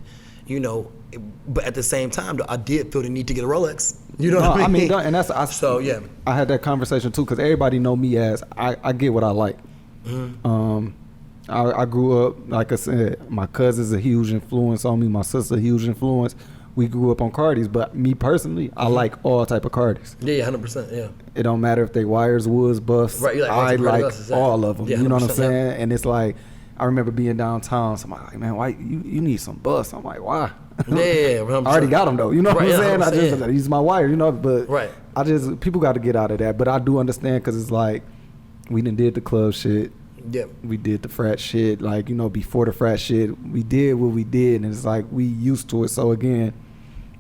but at the same time, though, I did feel the need to get a Rolex. You know what I mean? And that's I had that conversation too, because everybody know me as I get what I like. I grew up, like I said, my cousin's a huge influence on me. My sister's a huge influence. We grew up on Cardis, but me personally, I like all type of Cardis. Yeah, 100%. Yeah. It don't matter if they wires, woods, buffs. Right. I like all of them. Yeah, you know what I'm saying? Yeah. And it's like, I remember being downtown. Somebody like, man, why you need some buffs? I'm like, why? Yeah, I already got them though. You know what I'm saying? I just use my wire. But people got to get out of that. But I do understand, because it's like we done did the club shit. Yep. We did the frat shit. Like, before the frat shit, we did what we did, and it's like we used to it. So again,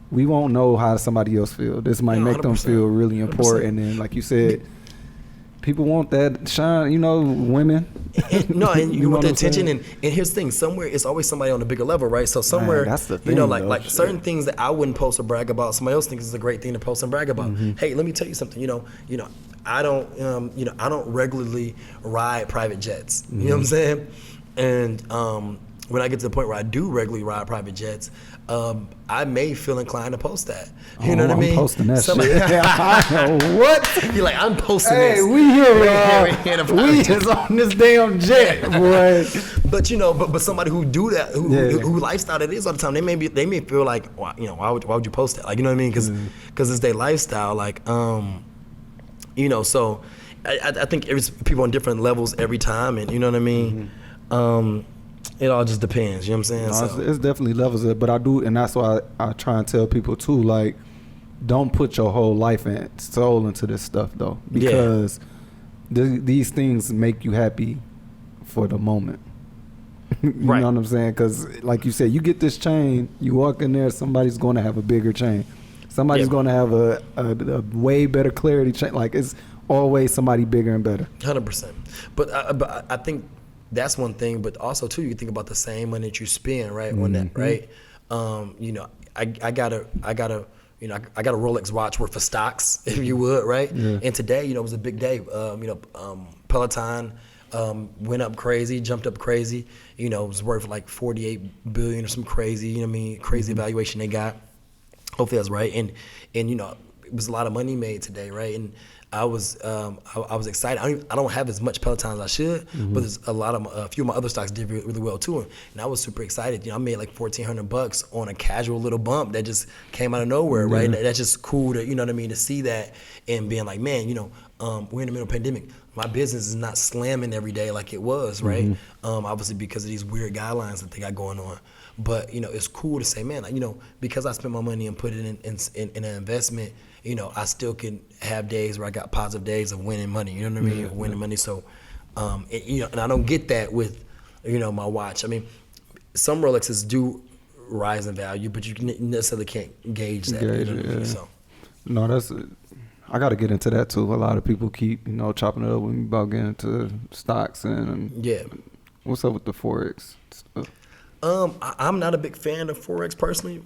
we won't know how somebody else feel. This might make them feel really important. 100%. And then, like you said, people want that shine, women. And you want the attention. And here's the thing, somewhere it's always somebody on a bigger level, right? So somewhere, man, that's the thing, like certain things that I wouldn't post or brag about, somebody else thinks is a great thing to post and brag about. Hey, let me tell you something. I don't regularly ride private jets. You know what I'm saying? And when I get to the point where I do regularly ride private jets, I may feel inclined to post that. You know what I mean? I'm posting that shit. What? You're like, I'm posting this. Hey, we here, we is on this damn jet, boy. But somebody who do that, who lifestyle that is all the time, they may feel like, why would you post that? Like, you know what I mean? Because it's their lifestyle. Like, so I think people on different levels every time, and you know what I mean. It all just depends. You know what I'm saying? No, it's definitely levels of it, but I do, and that's why I try and tell people too, like, don't put your whole life and soul into this stuff though, because these things make you happy for the moment. You know what I'm saying? Because like you said, you get this chain, you walk in there, somebody's going to have a bigger chain. Somebody's going to have a way better clarity chain. Like, it's always somebody bigger and better. 100%. But I think that's one thing. But also too, you think about the same money that you spend, right? On that, right? You know, I got a Rolex watch worth of stocks, if you would, right? Yeah. And today, you know, it was a big day. Peloton went up crazy, jumped up crazy. You know, it was worth like $48 billion or some crazy, you know what I mean, crazy valuation they got. Hopefully that's right. And you know, it was a lot of money made today, right? And I was excited. I don't have as much Peloton as I should, but there's a few of my other stocks did really well too, and I was super excited. You know, I made like $1,400 on a casual little bump that just came out of nowhere, right? That's just cool to, you know what I mean, to see that and being like, man, you know, we're in the middle of a pandemic. My business is not slamming every day like it was, right? Obviously because of these weird guidelines that they got going on. But you know, it's cool to say, man, you know, because I spent my money and put it in an investment, you know, I still can have days where I got positive days of winning money. You know what I mean? Winning money. So, you know, and I don't get that with, you know, my watch. I mean, some Rolexes do rise in value, but you necessarily can't gauge that. You know what I mean? So. No, I got to get into that too. A lot of people keep, you know, chopping it up when we about getting into stocks and what's up with the Forex stuff? I'm not a big fan of Forex personally.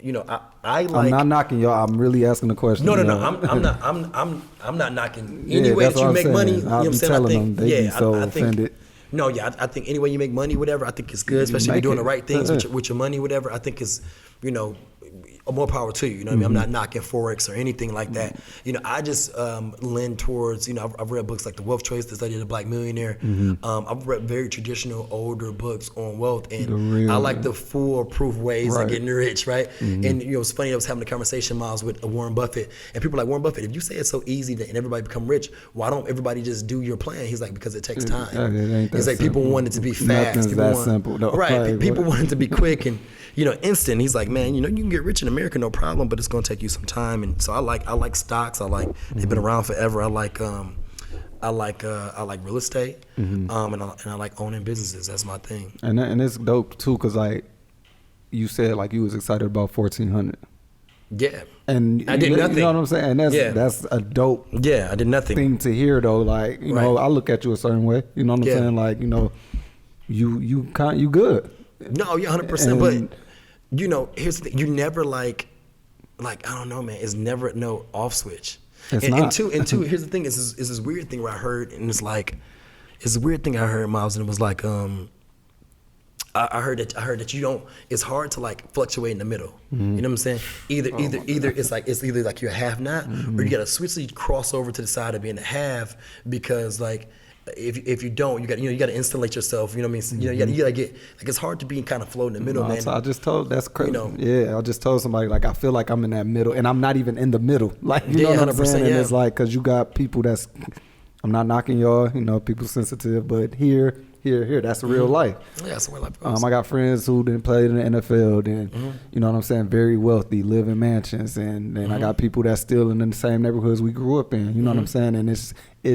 You know, I like. I'm not knocking y'all. I'm really asking the question. No. I'm not knocking. Any way that you make money, you know what I'm saying? I think, I think. No, I think any way you make money, whatever, I think it's good, especially if you're doing the right things with your money, whatever. I think is, you know, more power to you. You know what I mean? I'm not knocking Forex or anything like that. You know, I just lend towards, you know, I've read books like The Wealth Choice, The Study of the Black Millionaire. I've read very traditional, older books on wealth, and I like the foolproof ways of getting rich, right? And, you know, it's funny, I was having a conversation, Myles, with Warren Buffett, and people are like, Warren Buffett, if you say it's so easy and everybody become rich, why don't everybody just do your plan? He's like, because it takes time. He's like, people want it to be fast. Nothing's that simple, though. Right, people want it to be quick and, you know, instant. He's like, man, you know, you can get rich in America, no problem, but it's gonna take you some time. And so I like stocks. They've been around forever. I like real estate, and I like owning businesses. That's my thing. And it's dope too, cause like you said, like you was excited about 1,400. Yeah. And I did nothing. You know what I'm saying? That's a dope. Yeah, I did nothing. Thing to hear though, like you know, I look at you a certain way. You know what I'm saying? Like you know, you good. No, yeah, 100%. But you know, here's the thing: you never like I don't know, man. It's never no off switch. It's not. And two. Here's the thing: is this weird thing where I heard, and it's a weird thing I heard, Myles, and it was like, I heard that you don't. It's hard to like fluctuate in the middle. You know what I'm saying? Either it's either like you're a have not, or you gotta switchly cross over to the side of being a have, because like. If you don't, you got to insulate yourself. You know what I mean? You know, you gotta get like it's hard to be kind of floating in the middle, man. So I just told that's crazy. You know, I just told somebody like I feel like I'm in that middle, and I'm not even in the middle. Like you know what I'm saying? And it's like because you got people that's I'm not knocking y'all. You know, people sensitive, but here. That's real life. Yeah, that's where life goes. I got friends who didn't play in the NFL, then you know what I'm saying, very wealthy, live in mansions, and I got people that's still in the same neighborhoods we grew up in. You know what I'm saying, and it's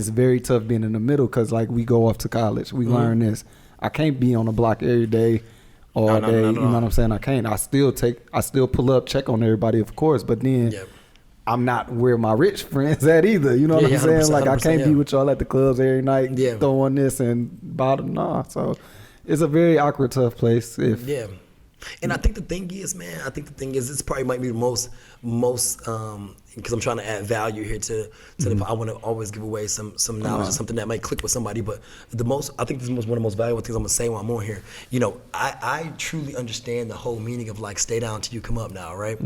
very tough being in the middle because like we go off to college, we learn this. I can't be on the block every day, all day. You know what I'm saying? I can't. I still pull up, check on everybody, of course, but then. Yep. I'm not where my rich friends at either. You know what I'm saying? Like I can't be with y'all at the clubs every night throwing this and bottom. Nah. So it's a very awkward, tough place. And I think the thing is, man, this probably might be the most because I'm trying to add value here to the, I want to always give away some knowledge or something that might click with somebody. But I think this is one of the most valuable things I'm gonna say when I'm on here. You know, I truly understand the whole meaning of like stay down till you come up now, right?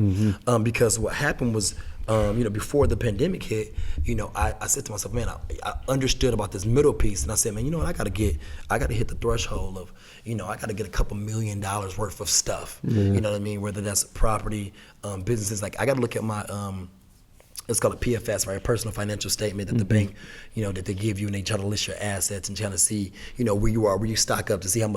Because what happened was. You know, before the pandemic hit, you know, I said to myself, man, I understood about this middle piece, and I said, man, you know what, I got to hit the threshold of, you know, I got to get a couple $1 million worth of stuff. You know what I mean? Whether that's property, businesses, like I got to look at my it's called a PFS, right? A personal financial statement that the bank, that they give you, and they try to list your assets and trying to see, where you are, where you stock up to see how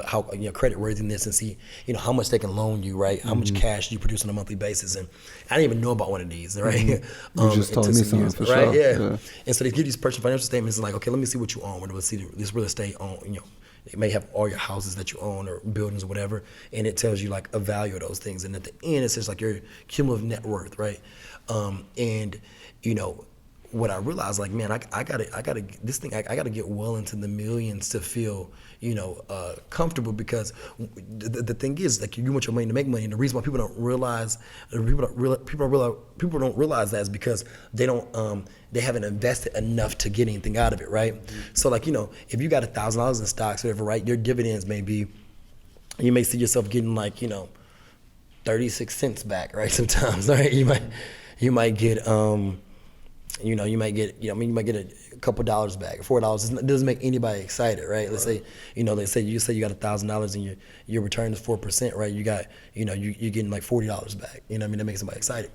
credit worthiness and see, how much they can loan you, right? How much cash you produce on a monthly basis. And I didn't even know about one of these, right? You just told me something for right? sure. Yeah. And so they give these personal financial statements and like, okay, let me see what you own. Let's see this real estate on, it may have all your houses that you own or buildings or whatever, and it tells you like a value of those things. And at the end, it says like your cumulative net worth, right? And what I realized, like, man, I gotta get well into the millions to feel, comfortable, because the thing is, like, you want your money to make money, and the reason why people don't realize that is because they haven't invested enough to get anything out of it, right? So, like, if you got $1,000 in stocks, whatever, right, your dividends may be, you may see yourself getting like 36 cents back, right? Sometimes, right? You might get you might get a couple dollars back, $4. It doesn't make anybody excited, right? Let's say you got $1,000 and your return is 4%, right? You got, you're getting like $40 back. That makes somebody excited.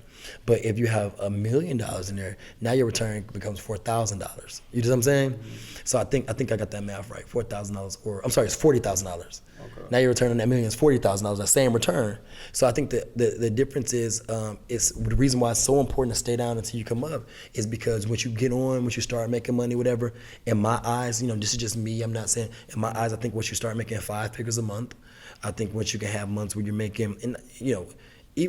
But if you have $1 million in there, now your return becomes $4,000. You know what I'm saying? So I think I got that math right. $4,000, or I'm sorry, it's $40,000. Okay. Now your return on that million is $40,000, that same return. So I think the difference is the reason why it's so important to stay down until you come up is because once you start making money, whatever, in my eyes, this is just me, I'm not saying, in my eyes, I think once you start making 5 figures a month, I think once you can have months where you're making, and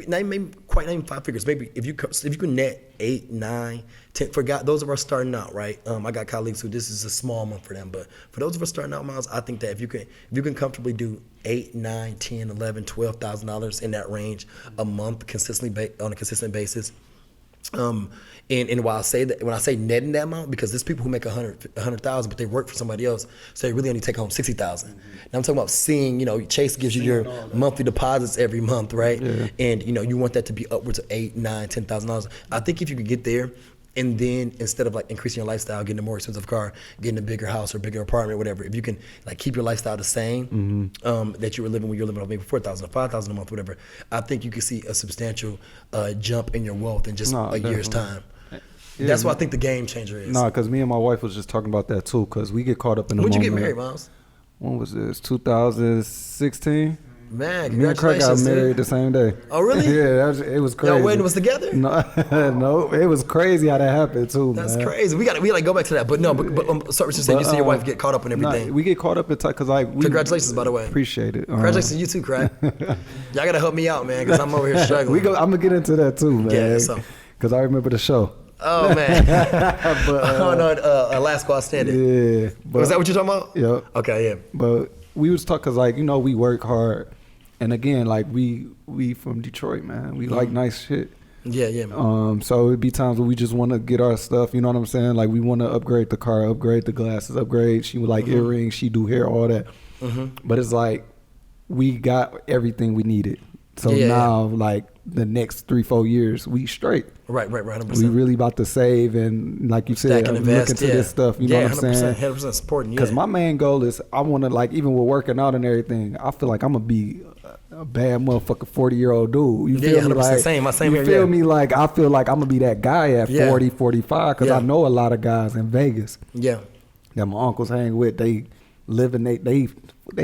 not even 5 figures. Maybe if you can net 8, 9, 10. For those of us starting out, right? I got colleagues who this is a small month for them, but for those of us starting out, Myles, I think that if you can comfortably do $8, 9, 10, 11, $12,000 in that range a month consistently on a consistent basis. And while I say that, when I say netting that amount, because there's people who make 100,000, but they work for somebody else, so they really only take home 60,000. Now I'm talking about seeing, Chase gives you your monthly deposits every month, right? Yeah. And you want that to be upwards of $8, $9, $10,000. I think if you could get there, and then instead of like increasing your lifestyle, getting a more expensive car, getting a bigger house or bigger apartment, whatever, if you can like keep your lifestyle the same that you were living when you were living on maybe $4,000 or $5,000 a month, whatever, I think you can see a substantial jump in your wealth in just a year's time. Yeah, that's what I think the game changer is. Because me and my wife was just talking about that too, because we get caught up in the moment. When'd you get married, Myles? When was this? 2016? Man, me and Craig got married the same day. Oh, really? Yeah, it was crazy. Y'all wedding was together? No, it was crazy how that happened too. That's crazy. We got to go back to that. But no, sorry, just saying, you see your wife get caught up in everything. We get caught up in because congratulations, by the way. Appreciate it. Congratulations to you too, Craig. Y'all gotta help me out, man, because I'm over here struggling. I'm gonna get into that too, man. Yeah, so. Because I remember the show. Oh man! Last Squad Standing. Yeah, was that what you're talking about? Yep. Okay, yeah. But we was talking because we work hard, and again we from Detroit, man. We like nice shit. Yeah. So it'd be times where we just want to get our stuff. You know what I'm saying? Like we want to upgrade the car, upgrade the glasses, upgrade. She would like earrings. She do hair, all that. But it's like we got everything we needed. So now, like the next 3-4 years, we straight. Right, 100%. We really about to save and, like you said, look into this stuff. You know what I'm saying? 100% supporting you. Because my main goal is I want to, like, even with working out and everything, I feel like I'm gonna be a bad motherfucker 40-year-old dude. You feel me? Like, same you here, feel me? Like I feel like I'm gonna be that guy at 40, 45 because I know a lot of guys in Vegas. Yeah. That my uncles hang with. They live in they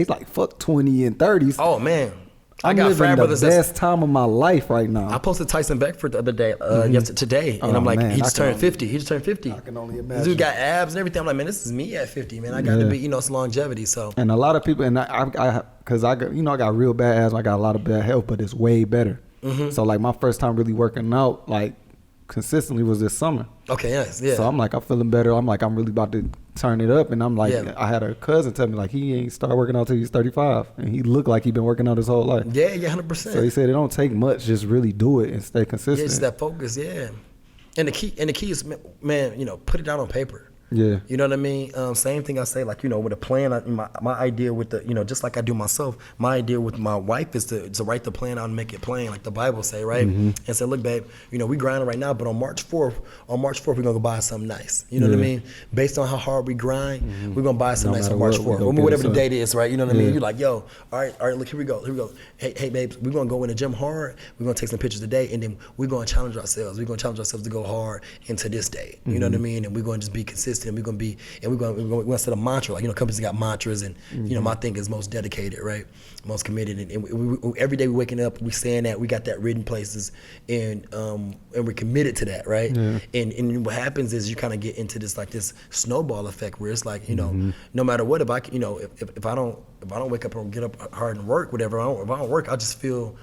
like fuck 20 and 30s. Oh man. I'm living the best time of my life right now. I posted Tyson Beckford the other day, today, and I'm like, he just turned 50. He just turned 50. I can only imagine. This dude got abs and everything. I'm like, man, this is me at 50, man. I got to be, it's longevity. So. And a lot of people, and because I got real bad asthma. I got a lot of bad health, but it's way better. So like my first time really working out, like consistently, was this summer. Okay, yes, yeah. So I'm like, I'm feeling better. I'm like, I'm really about to turn it up. And I'm like, I had a cousin tell me like he ain't start working out till he's 35, and he looked like he been working out his whole life. Yeah, 100%. So he said it don't take much, just really do it and stay consistent. Yeah, it's that focus, yeah. And the key is, man, put it down on paper. Yeah. You know what I mean? Same thing I say, like, you know, with a plan, my idea with the, you know, just like I do myself, my idea with my wife is to write the plan out and make it plain, like the Bible say, right? And say, look, babe, you know, we grinding right now, but on March 4th, we're gonna go buy something nice. You know what I mean? Based on how hard we grind, we're gonna buy something nice on March 4th, or whatever the date is, right? You know what I mean? You're like, yo, all right, look, here we go. Hey, babes, we're gonna go in the gym hard. We're gonna take some pictures today, and then we're gonna challenge ourselves. We're gonna challenge ourselves to go hard into this day. You know what I mean? And we're gonna just be consistent. We're gonna set a mantra. Like, you know, companies got mantras, and you know, my thing is most dedicated, right? Most committed. And we, every day we waking up, we saying that we got that written places, and we're committed to that, right? And what happens is you kind of get into this snowball effect where it's like, you know, no matter what, if I don't wake up and get up hard and work, whatever, if I don't work, I just feel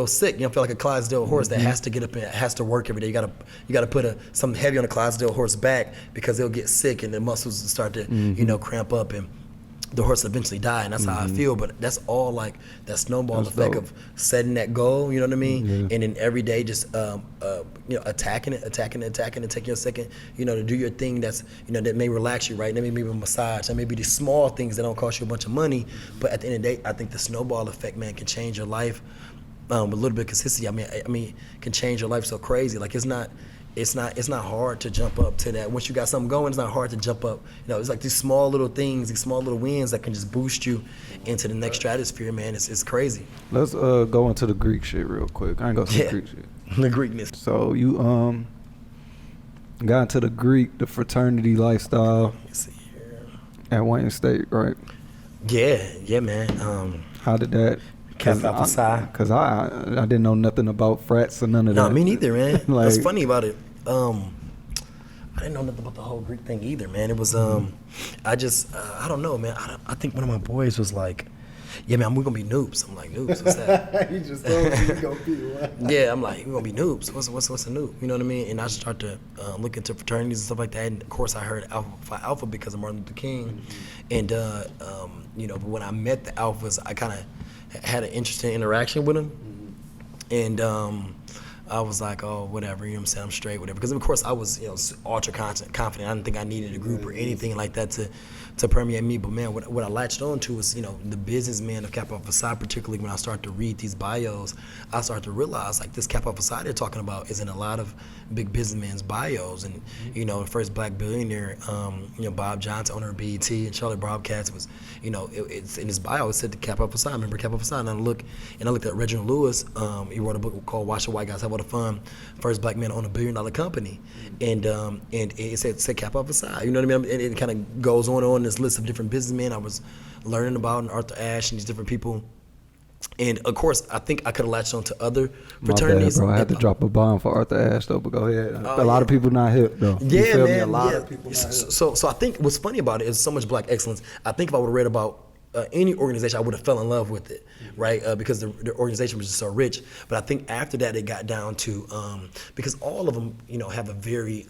sick. You know, I feel like a Clydesdale horse that has to get up and has to work every day. You gotta put something heavy on a Clydesdale horse back, because they'll get sick and the muscles will start to you know, cramp up, and the horse will eventually die. And that's how I feel. But that's all like that snowball effect of setting that goal. You know what I mean? And then every day just you know, attacking it, and taking a second, you know, to do your thing that's, you know, that may relax you, right? That may be a massage. That may be these small things that don't cost you a bunch of money, but at the end of the day, I think the snowball effect, man, can change your life. With a little bit of consistency, I mean, can change your life so crazy. Like, it's not hard to jump up to that. Once you got something going, it's not hard to jump up. You know, it's like these small little things, these small little wins that can just boost you into the next stratosphere, man. It's crazy. Let's go into the Greek shit real quick. I ain't gonna say Greek shit. The Greekness. So you got into the Greek, the fraternity lifestyle. Let me see here. At Wayne State, right? Yeah, man. How did that? Because I didn't know nothing about frats or none of that. No, me neither, man. Like, that's funny about it. I didn't know nothing about the whole Greek thing either, man. It was I just I don't know, man. I think one of my boys was like, yeah, man, we're gonna be noobs. I'm like, noobs? What's that? You just told me we're gonna be what? Yeah, I'm like, we're gonna be noobs. What's a noob? You know what I mean? And I start to look into fraternities and stuff like that. And of course, I heard Alpha Phi Alpha because of Martin Luther King. And you know, but when I met the Alphas, I kind of had an interesting interaction with them, and I was like, oh, whatever, you know what I'm saying, I'm straight, whatever. Because of course I was, you know, ultra confident. I didn't think I needed a group or anything like that to permeate me. But man, what I latched on to was, you know, the businessman of Kappa Alpha Psi. Particularly when I started to read these bios, I started to realize like this Kappa Alpha Psi they're talking about is in a lot of big businessmen's bios. And you know, the first black billionaire, you know, Bob Johnson, owner of BET, and Charlie Bobcats was, you know, it's in his bio it said the Kappa Alpha Psi. I remember Kappa Alpha Psi, and I looked at Reginald Lewis. He wrote a book called Watch the White Guys Have All the Fun. First black man to own $1 billion company, and it said Kappa Alpha Psi. You know what I mean? And it kind of goes on this list of different businessmen I was learning about, and Arthur Ashe and these different people. And of course, I think I could have latched on to other fraternities. My bad, bro. I had to drop a bomb for Arthur Ashe though, but go ahead. A lot of people not hip though. Yeah, man. A lot of people not hip. So I think what's funny about it is so much black excellence. I think if I would have read about any organization, I would have fell in love with it, right? Because the organization was just so rich. But I think after that, it got down to because all of them, you know, have a very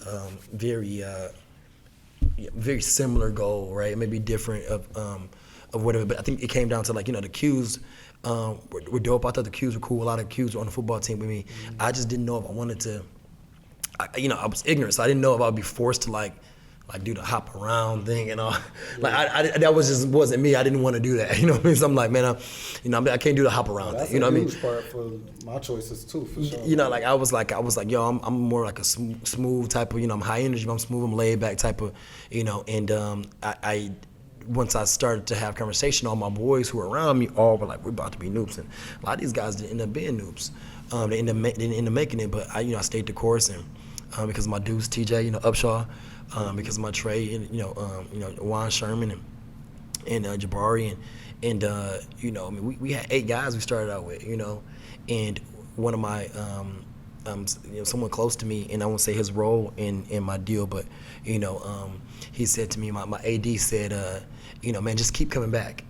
similar goal, right? It may be different of whatever, but I think it came down to like, you know, the Qs were dope. I thought the Qs were cool. A lot of Qs were on the football team with me. I just didn't know if I wanted to. You know, I was ignorant, so I didn't know if I would be forced to like do the hop around thing and all. Like that wasn't me. I didn't want to do that. You know what I mean? So I'm like, man, I can't do the hop around thing. You know what I mean? That's a huge part for my choices too, for sure. You know, like I was like, yo, I'm more like a smooth type of, you know, I'm high energy, but I'm smooth, I'm laid back type of, you know. And I once I started to have conversation, all my boys who were around me all were like, we're about to be noobs, and a lot of these guys didn't end up being noobs. They didn't end up making it, but I stayed the course, and because of my dudes, TJ, you know, Upshaw. Because of my trade, and you know, Juan Sherman and Jabari, and you know, I mean, we had 8 guys we started out with, you know, and one of my you know, someone close to me, and I won't say his role in my deal, but you know, he said to me, my AD said, you know, man, just keep coming back.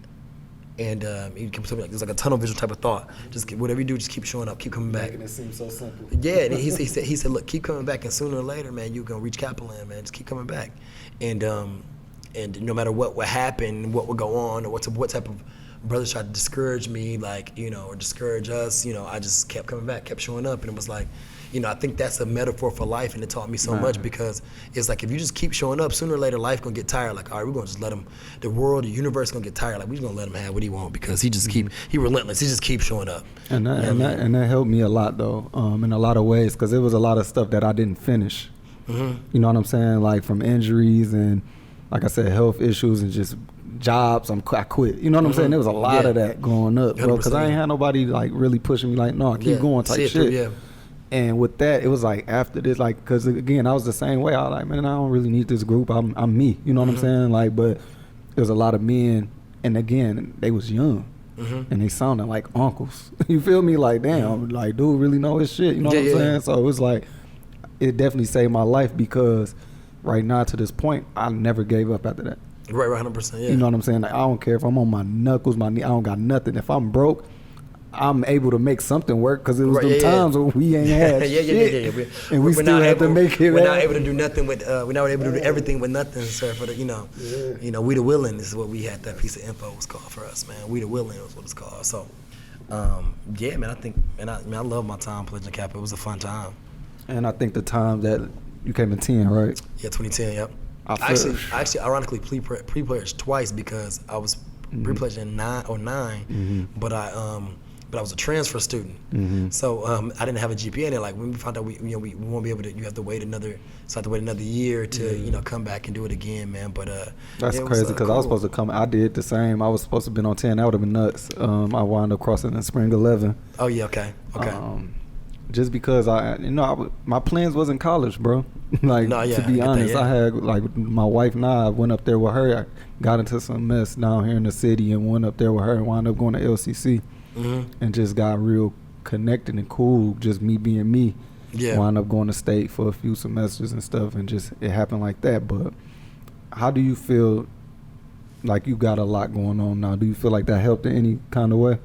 And he kept telling me, like, it's like a tunnel vision type of thought. Just whatever you do, just keep showing up, keep coming back. Making it seem so simple. Yeah, and he said, look, keep coming back, and sooner or later, man, you're gonna reach Kaplan, man. Just keep coming back, and no matter what happened, what would go on, or what type of brothers tried to discourage me, like, or discourage us, I just kept coming back, kept showing up. And it was like, I think that's a metaphor for life, and it taught me so much, because it's like if you just keep showing up, sooner or later life gonna get tired. Like, all right, we're gonna just let him, the world, the universe gonna get tired. Like, we're just gonna let him have what he want, because he just he relentless. He just keeps showing up. And that helped me a lot though, in a lot of ways, because there was a lot of stuff that I didn't finish. You know what I'm saying? Like from injuries and, like I said, health issues and just jobs. I quit. You know what I'm saying? There was a lot of that going up, bro, because I ain't had nobody like really pushing me like, no, keep going type shit. Through, And with that, it was like after this, like, because again, I was the same way. I was like, man, I don't really need this group. I'm me. You know what I'm saying? Like, but there was a lot of men, and again, they was young, and they sounded like uncles. You feel me? Like, damn, like, dude really know his shit. You know what I'm saying? So it was like, it definitely saved my life, because right now to this point, I never gave up after that. Right, 100%. Yeah. You know what I'm saying? Like, I don't care if I'm on my knuckles, my knee. I don't got nothing. If I'm broke, I'm able to make something work, because it was them times when we ain't had shit. And we still had to make it. We're not able to do nothing with. We're not able to do everything with nothing, sir. For the, we the willing is what we had. That piece of info was called for us, man. We the willing was what it's called. So, man. I think, I love my time pledging Kappa. It was a fun time. And I think the time that you came in 10, right? Yeah, 2010. Yep. I actually, ironically, pre-pledged twice, because I was pre-pledged in 9, but I was a transfer student, so I didn't have a GPA. And like when we found out we won't be able to, you have to wait another year to come back and do it again, man. But that's crazy, because cool. I was supposed to come. I did the same. I was supposed to have been on 10. That would have been nuts. I wound up crossing in spring 11. Oh yeah, okay. Just because my plans wasn't college, bro. Like, to be honest, I had, like, my wife and I went up there with her. I got into some mess down here in the city and went up there with her and wound up going to LCC. And just got real connected and cool, just me being me. Wound up going to state for a few semesters and stuff, and just it happened like that. But how do you feel like you got a lot going on now? Do you feel like that helped in any kind of way?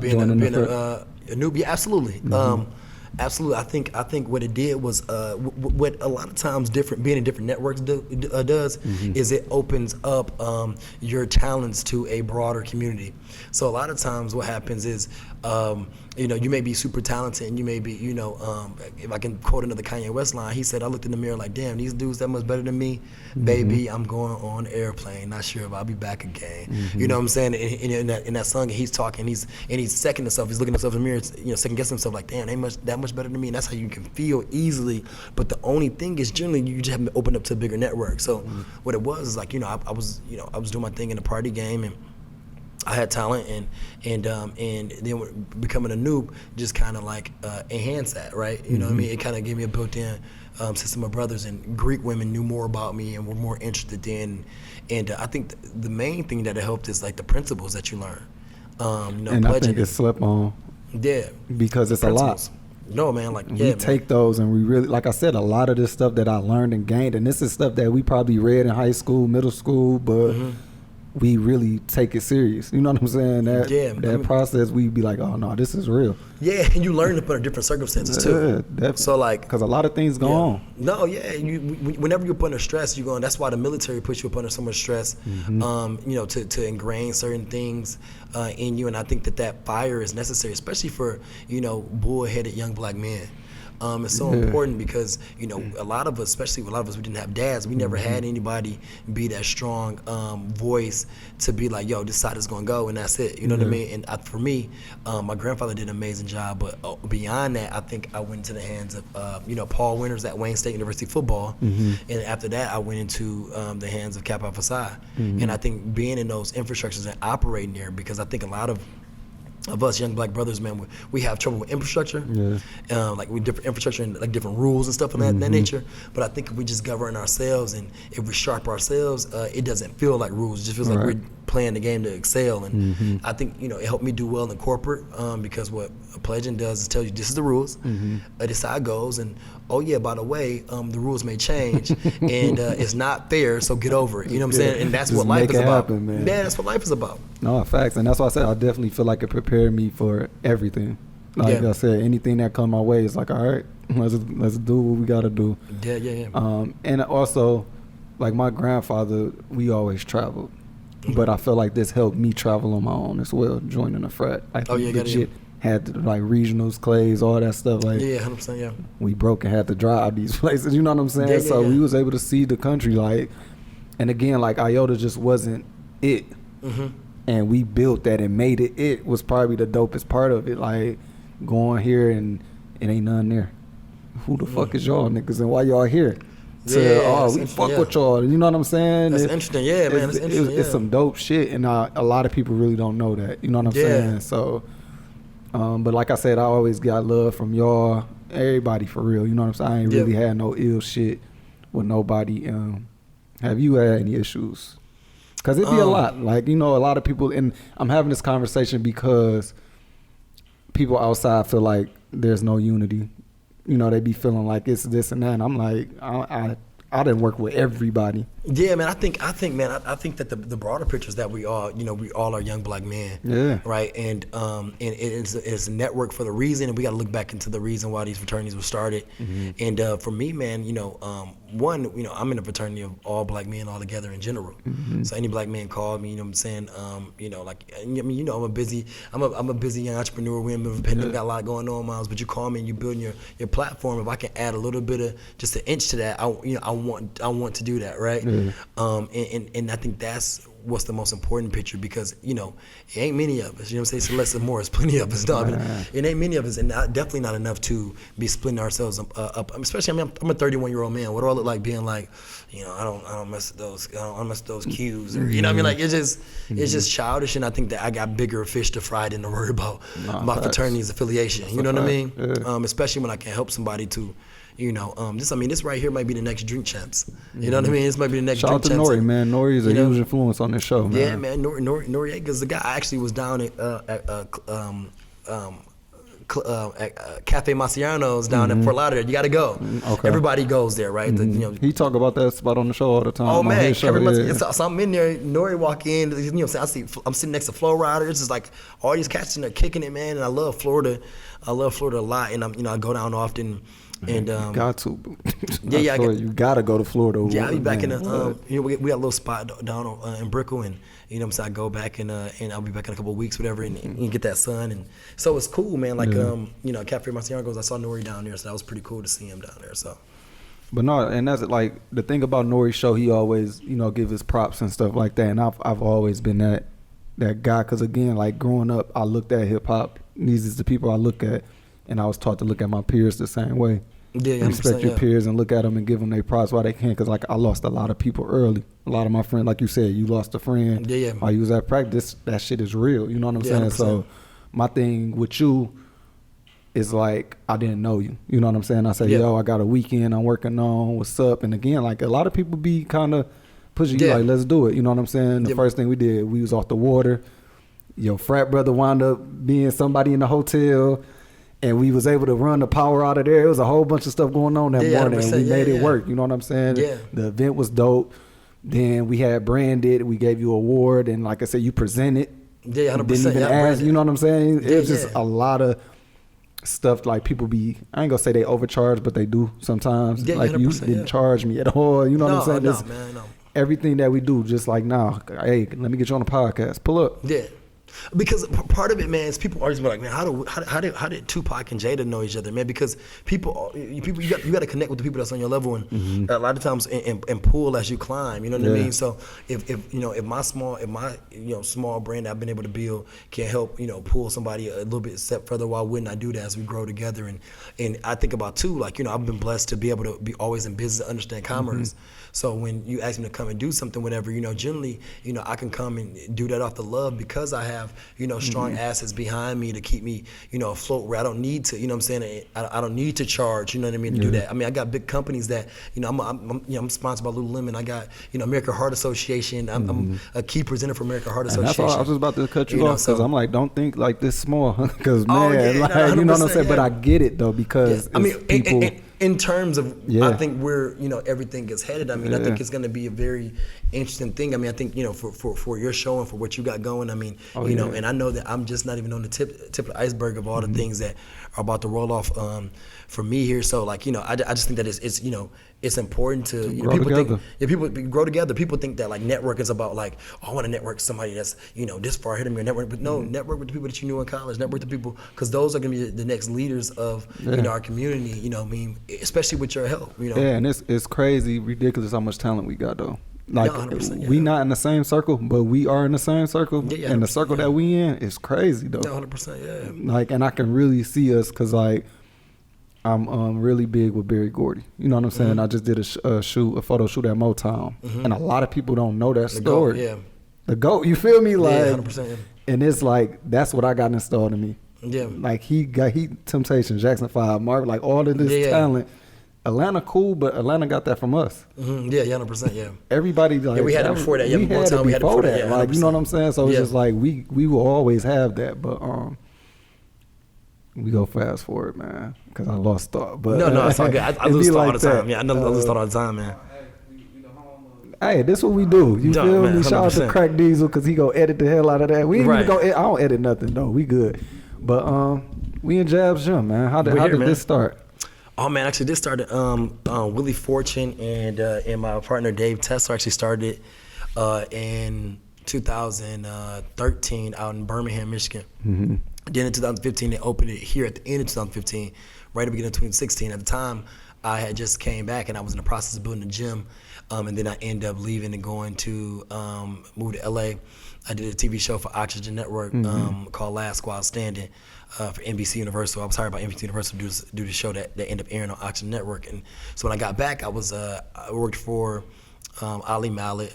Being a newbie, absolutely. Absolutely. I think what it did was what a lot of times being in different networks does is it opens up your talents to a broader community. So a lot of times what happens is you may be super talented, and you may be, if I can quote another Kanye West line, he said, I looked in the mirror like, damn, these dudes that much better than me, baby, I'm going on an airplane, not sure if I'll be back again. You know what I'm saying? In that song, he's talking, he's second himself, he's looking at himself in the mirror, second guessing himself like, damn, they that much better than me. And that's how you can feel easily. But the only thing is, generally, you just haven't opened up to a bigger network. So what it was is like, I was doing my thing in the party game, and I had talent, and then becoming a noob just kind of like enhanced that, right? You know what I mean? It kind of gave me a built-in system of brothers, and Greek women knew more about me and were more interested in. And I think the main thing that it helped is like the principles that you learn. And I think it's slept on. Yeah. Because it's a lot. No, man, like, we take those, and we really, like I said, a lot of this stuff that I learned and gained, and this is stuff that we probably read in high school, middle school, but we really take it serious. You know what I'm saying? That process, we'd be like, oh no, this is real. Yeah, and you learn it under different circumstances too. Yeah, definitely. So like, because a lot of things go on. No, whenever you're put under stress, you're going. That's why the military puts you up under so much stress. To ingrain certain things in you, and I think that fire is necessary, especially for bull-headed young black men. It's so important because, a lot of us, especially a lot of us, we didn't have dads. We never had anybody be that strong voice to be like, yo, this side is going to go, and that's it. You know what I mean? And for me, my grandfather did an amazing job. But beyond that, I think I went into the hands of, Paul Winters at Wayne State University football. And after that, I went into the hands of Kappa Alpha Psi. And I think being in those infrastructures and operating there, because I think a lot of us young black brothers, man, we have trouble with infrastructure, like with different infrastructure and like different rules and stuff of that nature. But I think if we just govern ourselves and if we sharp ourselves, it doesn't feel like rules. It just feels like we're playing the game to excel. And I think it helped me do well in corporate because what pledging does is tell you this is the rules, this is how it goes, and oh yeah, by the way, the rules may change, and it's not fair, so get over it. You know what I'm saying? And that's just what life is about. Happen, man. Yeah, that's what life is about. No, facts, and that's why I said I definitely feel like it prepared me for everything. Like I said, anything that come my way is like, all right, let's do what we gotta do. Yeah. And also, like my grandfather, we always traveled. but I feel like this helped me travel on my own as well, joining a frat. Like, legit had to, like, regionals, clays, all that stuff. Like, 100%, yeah. We broke and had to drive these places, you know what I'm saying? So we was able to see the country, like, and again, like, IOTA just wasn't it. And we built that and made it. It was probably the dopest part of it, like, going here and it ain't none there. Who the fuck is y'all niggas and why y'all here? We fuck with y'all. You know what I'm saying? That's interesting. Yeah, man. That's interesting. It's some dope shit, and a lot of people really don't know that. You know what I'm saying? So, but like I said, I always got love from y'all, everybody for real. You know what I'm saying? I ain't really had no ill shit with nobody. Have you had any issues? Because it'd be a lot. Like, you know, a lot of people, and I'm having this conversation because people outside feel like there's no unity. You know, they be feeling like it's this and that. And I'm like, I didn't work with everybody. Yeah, man. I think that the broader picture is that we all are young black men. Yeah. Right. And it's a network for the reason, and we got to look back into the reason why these fraternities were started. And for me, man, one, I'm in a fraternity of all black men all together in general. So any black man called me, you know what I'm saying? I'm a busy young entrepreneur. We're independent, got a lot going on, Myles. But you call me and you building your platform. If I can add a little bit of just an inch to that, I want to do that, right? And I think that's what's the most important picture, because it ain't many of us. You know what I'm saying? So less and more. It's plenty of us, dog. It ain't many of us, and definitely not enough to be splitting ourselves up. Especially, I'm a 31-year-old man. What do I look like being like? I don't mess with those. I don't mess with those cues. Or, you know what I mean? Like it's just childish, and I think that I got bigger fish to fry than to worry about my fraternity's affiliation. You know what I mean? Especially when I can help somebody to. This right here might be the next Drink Champs. You know what I mean? This might be the next Drink Champs. Shout out to Nori, man. Nori is a huge influence on this show, man. Yeah, man. Noriega's the guy. I actually was down at Cafe Maciano's down in Fort Lauderdale. You got to go. Okay. Everybody goes there, right? He talk about that spot on the show all the time. Oh man, so I'm in there. Nori walk in. I'm sitting next to Flow Rider. It's just like all these cats in there kicking it, man. And I love Florida. I love Florida a lot, and I go down often. And you got to. You gotta go to Florida. Yeah, I'll be back in the. We got a little spot down in Brickell, and I go back and I'll be back in a couple of weeks, whatever, and get that sun, and so it's cool, man. Like Cafe Marciano goes. I saw Nori down there, so that was pretty cool to see him down there. So. But no, and that's like the thing about Nori's show. He always give his props and stuff like that, and I've always been that guy, because again, like growing up, I looked at hip hop. These is the people I look at. And I was taught to look at my peers the same way. Yeah, respect your peers and look at them and give them their props while they can. Because like I lost a lot of people early. A lot of my friends, like you said, you lost a friend while you was at practice. That shit is real. You know what I'm saying? 100%. So my thing with you is like I didn't know you. You know what I'm saying? I say, yo, I got a weekend I'm working on. What's up? And again, like a lot of people be kind of pushing you like, let's do it. You know what I'm saying? The first thing we did, we was off the water. Your frat brother wound up being somebody in the hotel. And we was able to run the power out of there. It was a whole bunch of stuff going on that morning, and we made it work. You know what I'm saying? Yeah. The event was dope. Then we had branded. We gave you an award, and like I said, you presented. Yeah, 100%. Didn't even ask. You know what I'm saying? It was just a lot of stuff. Like people be, I ain't gonna say they overcharge, but they do sometimes. Yeah, like you didn't charge me at all. You know what I'm saying? No. Everything that we do, just like now. Hey, let me get you on the podcast. Pull up. Yeah. Because part of it, man, is people always be like, man, how did Tupac and Jada know each other, man? Because people you got to connect with the people that's on your level, and a lot of times and pull as you climb. You know what I mean? So if my small brand I've been able to build can help pull somebody a little bit step further, why wouldn't I do that as we grow together? And I think about too, like I've been blessed to be able to be always in business, understand commerce. So when you ask me to come and do something, whatever, generally, I can come and do that off the love because I have, strong assets behind me to keep me, afloat where I don't need to, I'm saying? I don't need to charge, to do that. I mean, I got big companies that, I'm sponsored by Lululemon. I got, American Heart Association. I'm a key presenter for American Heart Association. That's why I was just about to cut you off, because I'm like, don't think like this small, because man, you know what I'm saying? But I get it though, because people. In terms of, Yeah. I think where, everything gets headed. I mean, I think it's going to be a very interesting thing. I mean, I think, for your show and for what you got going, I mean, and I know that I'm just not even on the tip of the iceberg of all the things that are about to roll off for me here. So, like, I just think that it's important to grow people together. people grow together. People think that, like, network is about, like, I want to network somebody that's, this far ahead of me, or network. But no, network with the people that you knew in college, network with the people, because those are going to be the next leaders of, our community, I mean, especially with your help, Yeah, and it's crazy, ridiculous how much talent we got, though. Like, 100%, we not in the same circle, but we are in the same circle. Yeah, and the circle that we in is crazy, though. 100%, yeah. Like, and I can really see us, because, like, I'm really big with Berry Gordy. You know what I'm saying? I just did a photo shoot at Motown. And a lot of people don't know that story. GOAT, yeah. The GOAT, you feel me? Like, 100%, yeah. And it's like, that's what I got installed in me. Yeah. Like, he Temptation, Jackson 5, Mark, like, all of this talent. Atlanta cool, but Atlanta got that from us. Yeah, 100%, yeah. Everybody, like, we had it before that. Yeah, we had it before that. Yeah, like, you know what I'm saying? So it's just like, we will always have that, but we go fast forward, man, because I lost thought. But No, it's all good. I lose thought all the time. That. Yeah, I lose thought all the time, man. Hey, this what we do. You feel man, me? Shout out to 100%. Crack Diesel, because he go edit the hell out of that. We ain't Right. even go. I don't edit nothing though. We good. But we in Jabs Gym, man. How did man. this start? Oh man, actually this started Willie Fortune and my partner Dave Tesler actually started in 2013 out in Birmingham, Michigan. Then in 2015 they opened it here at the end of 2015, right at the beginning of 2016. At the time, I had just came back and I was in the process of building a gym, and then I ended up leaving and going to move to LA. I did a TV show for Oxygen Network called Last Squad Standing for NBC Universal. I was hired by NBC Universal to do the show that ended up airing on Oxygen Network. And so when I got back, I worked for Ali Mallet,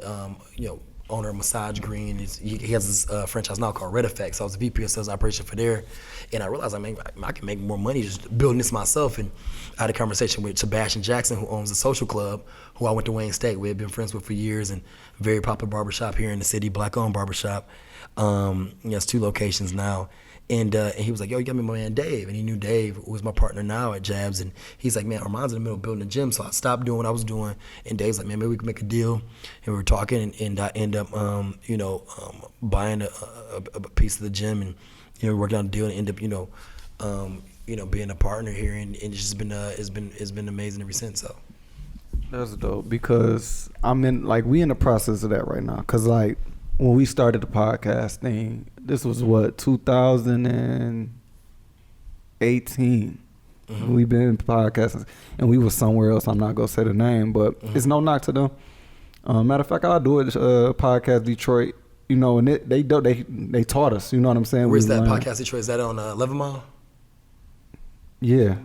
owner of Massage Green. He has this franchise now called Red Effect. So I was the VP of sales operation for there. And I realized, I can make more money just building this myself. And I had a conversation with Sebastian Jackson, who owns the Social Club, who I went to Wayne State. We had been friends with for years, and very popular barbershop here in the city, black-owned barbershop. He has 2 locations now. And he was like, yo, you got me my man Dave. And he knew Dave, who was my partner now at Jabs. And he's like, man, Armand's in the middle of building a gym. So I stopped doing what I was doing. And Dave's like, man, maybe we can make a deal. And we were talking, and I end up, buying a piece of the gym. And, we worked out a deal and end up, being a partner here. And it's just been, it's been amazing ever since. So That's dope, because we in the process of that right now. Because, like, when we started the podcast thing, this was 2018. We've been podcasting, and we was somewhere else. I'm not gonna say the name, but it's no knock to them. Matter of fact, I'll do it. Podcast Detroit, and they taught us. You know what I'm saying? Where's that podcast Detroit? Is that on 11 Mile? Yeah.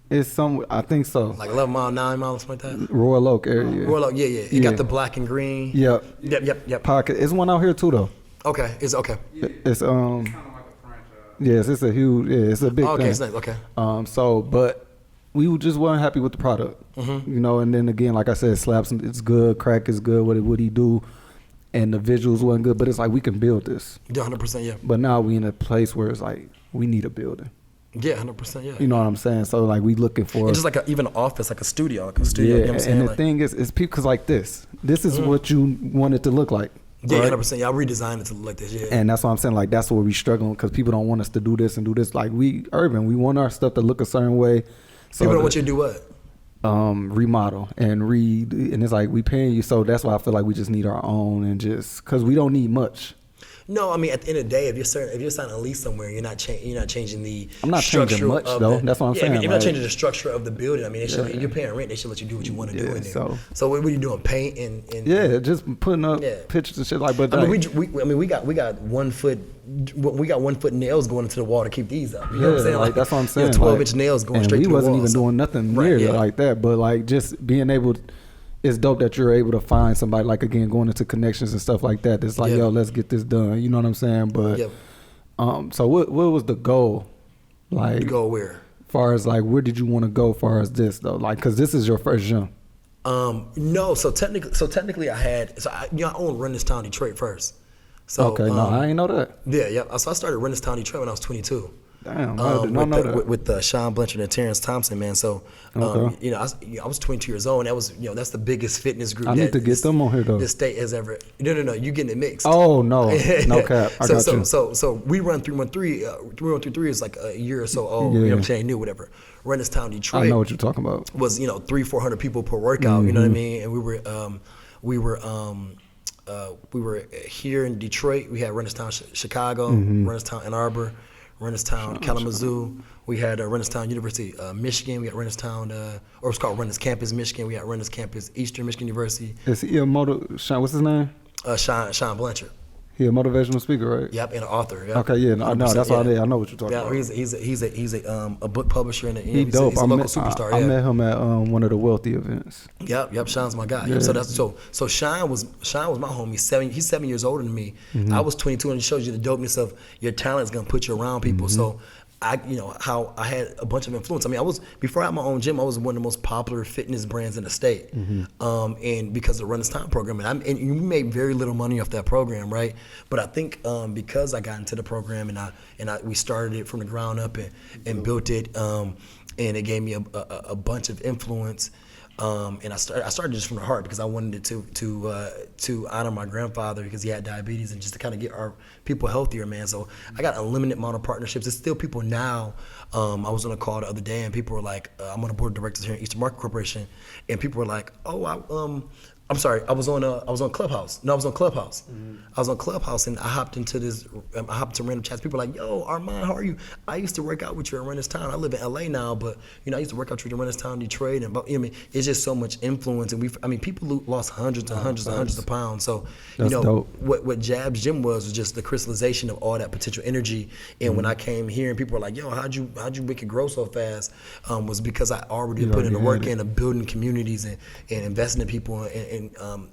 It's I think so. Like 11 Mile, 9 Mile, something like that? Royal Oak area. Royal Oak, yeah. You got the black and green. Yep. Yep. Podcast. It's one out here too, though. Okay. It's okay. It's yes, it's a huge. Yeah, it's a big thing. Okay, it's nice. Okay. But we just weren't happy with the product. And then again, like I said, Slaps, it's good. Crack is good. What he do, and the visuals wasn't good. But it's like, we can build this. 100%, yeah. But now we in a place where it's like, we need a building. Yeah, 100%, yeah. You know what I'm saying? So, like, we looking for... And just like even an office, like a studio. Yeah, you know what I'm saying? And the thing is people, because like this is what you want it to look like. Yeah, right? 100%. Yeah, I redesigned it to look like this, yeah. And that's what I'm saying. Like, that's where we struggling, because people don't want us to do this and do this. Like, we want our stuff to look a certain way. So people don't want you to do what? Remodel and and it's like, we paying you. So that's why I feel like we just need our own, and just because we don't need much. No, I mean, at the end of the day, if you're signing a lease somewhere, you're not changing the I'm not structure changing much, though. That's what I'm saying. I mean, you're like, not changing the structure of the building. I mean, you're paying rent. They should let you do what you want to do in there. So what are you doing? Paint and just putting up pictures and shit like. But I mean, we got 1 foot. We got 1 foot nails going into the wall to keep these up. You know what I'm saying? Like, that's what I'm saying. 12-inch nails going straight to the wall. We wasn't even doing nothing near like that. But like, just being able to, it's dope that you're able to find somebody, like, again, going into connections and stuff like that. It's like, yo, let's get this done. You know what I'm saying? But so what was the goal? Like, to go where? Far as like, where did you want to go? Far as this though, like, because this is your first gym. No, so technically I owned Run This Town Detroit first. So okay, no, I ain't know that. Yeah. So I started Run This Town Detroit when I was 22. Damn, I did not know that. With Sean Blanchard and Terrence Thompson, man. So, Okay. I was 22 years old, and that was, that's the biggest fitness group. I need to get them on here though. The state has ever. No, you getting it mixed. Oh no, no cap. I got you. So we run 313. 3133 is like a year or so old. You know what I'm saying? New, whatever. Run this town, Detroit. I know what you're talking about. Was 300-400 people per workout. You know what I mean? And we were here in Detroit. We had Run This Town, Chicago. Run This Town, Ann Arbor. Run This Town, Kalamazoo. We had Run This Town, University Michigan. We had Run This Town, or it's called Run This Campus, Michigan. We had Run This Campus, Eastern Michigan University. Is he a Sean, what's his name? Sean Blanchard. He a motivational speaker, right? Yep, and an author. Yep. Okay, yeah, no, that's why I know what you're talking about. He's a book publisher and he's dope. He's a local superstar. I met him at one of the wealthy events. Yep, Sean's my guy. Yeah. Yep, so Sean was my homie. He's 7 years older than me. I was 22, and it shows you the dopeness of your talent is gonna put you around people. So how I had a bunch of influence. I mean, before I had my own gym, I was one of the most popular fitness brands in the state. And because of the Run This Town program, and we made very little money off that program, right? But I think because I got into the program and we started it from the ground up and built it, and it gave me a bunch of influence. And I started just from the heart because I wanted it to honor my grandfather because he had diabetes and just to kind of get our people healthier, man. So I got a limited amount of partnerships. There's still people now. I was on a call the other day and people were like, I'm on a board of directors here at Eastern Market Corporation, and people were like, I'm sorry, I was on Clubhouse. No, I was on Clubhouse. I was on Clubhouse and I hopped into random chats. People were like, yo, Armond, how are you? I used to work out with you at Run This Town. I live in LA now, but I used to work out with you at Run This Town, Detroit. And it's just so much influence. And people lost hundreds and hundreds of pounds. So, dope. What Jab's Gym was just the crystallization of all that potential energy. And when I came here and people were like, yo, how'd you make it grow so fast? Was because I already put in the work in of building communities and investing in people and